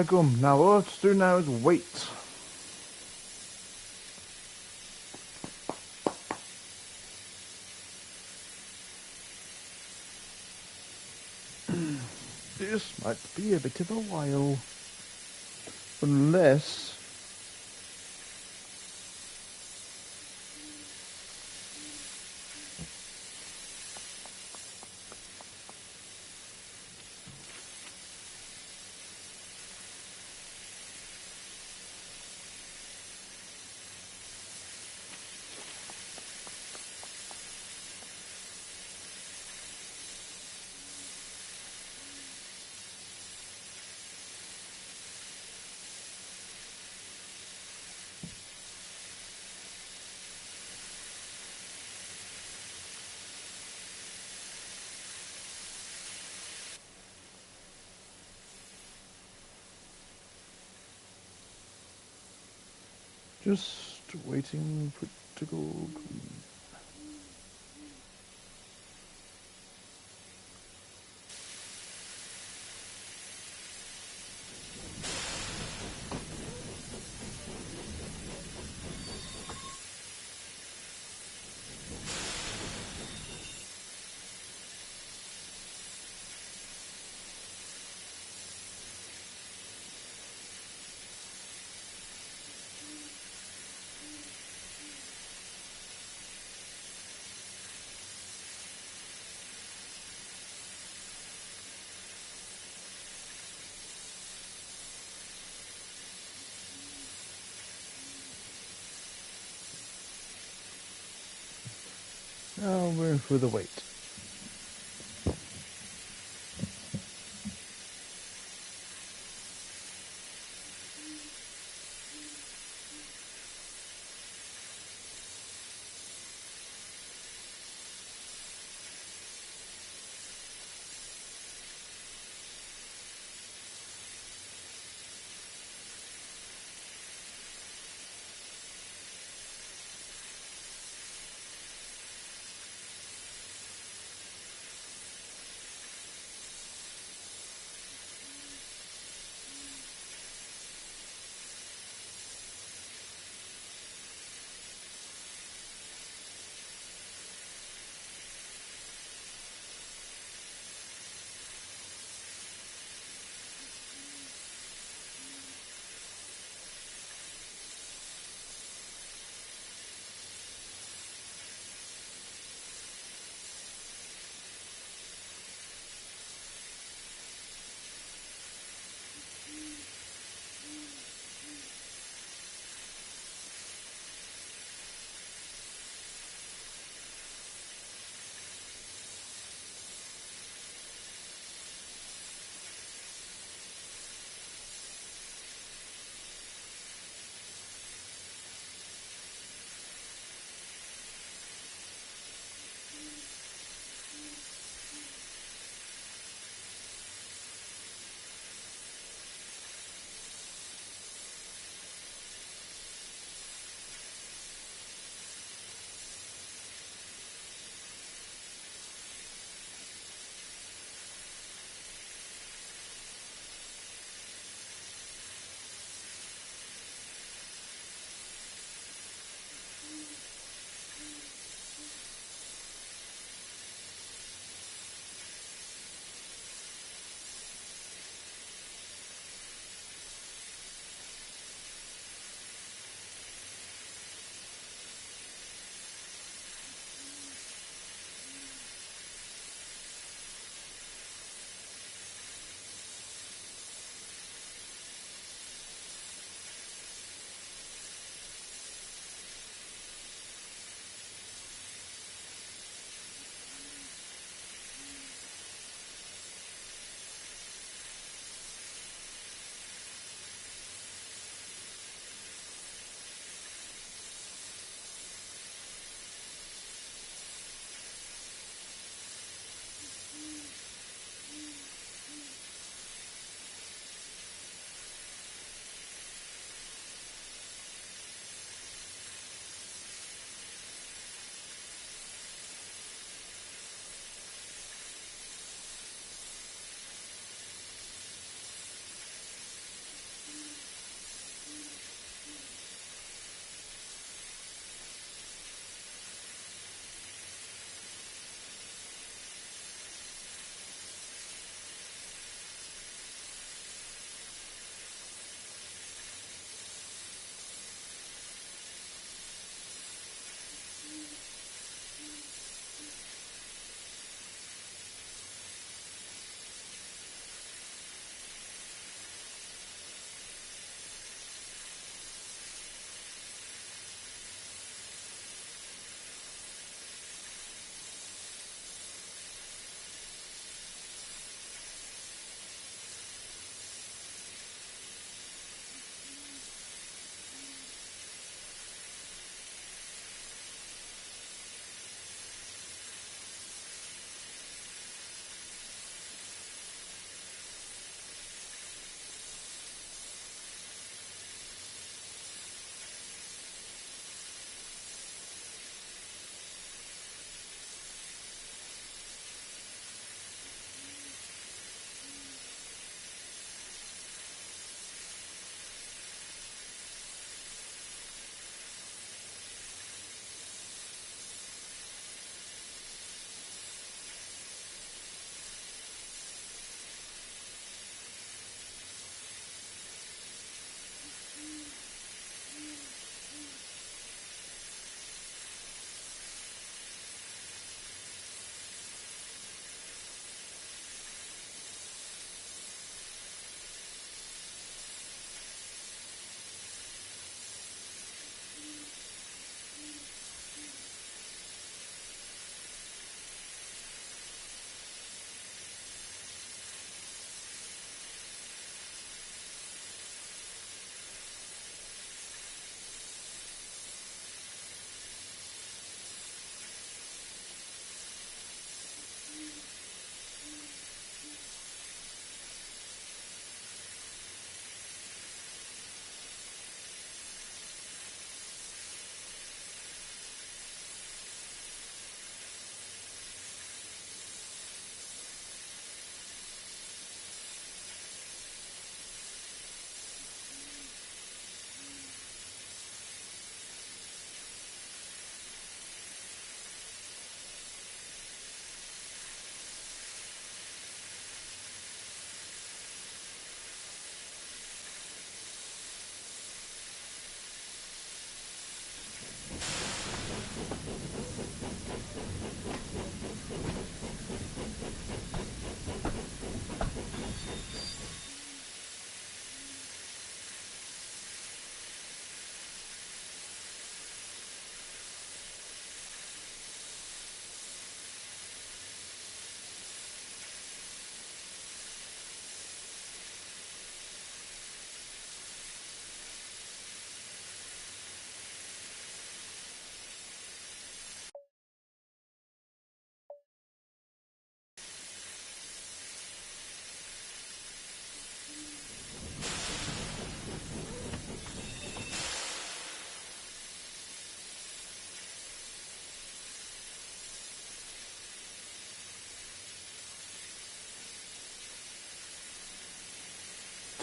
Gum. Now all I have to do now is wait. This might be a bit of a while. Unless... just waiting for it to go green. Oh, we're in for the wait.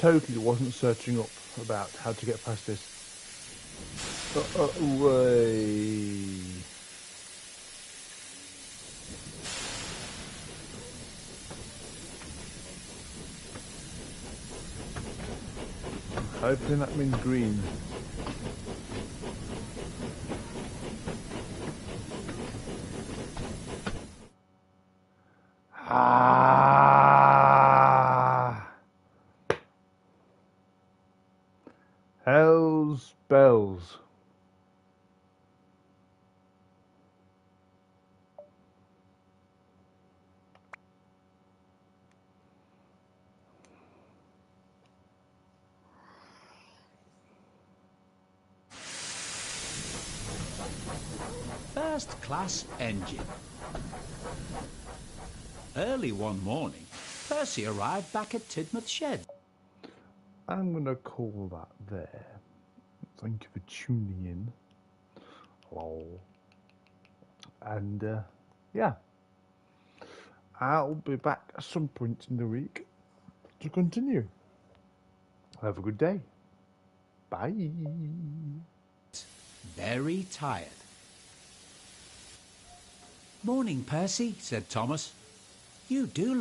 totally wasn't searching up about how to get past this. Way. I'm hoping that means green. Hell's bells. First class engine. Early one morning, Percy arrived back at Tidmouth Shed. I'm gonna call that there. Thank you for tuning in. Hello. And yeah, I'll be back at some point in the week to continue. Have a good day. Bye. Very tired. "Morning, Percy," said Thomas. "You do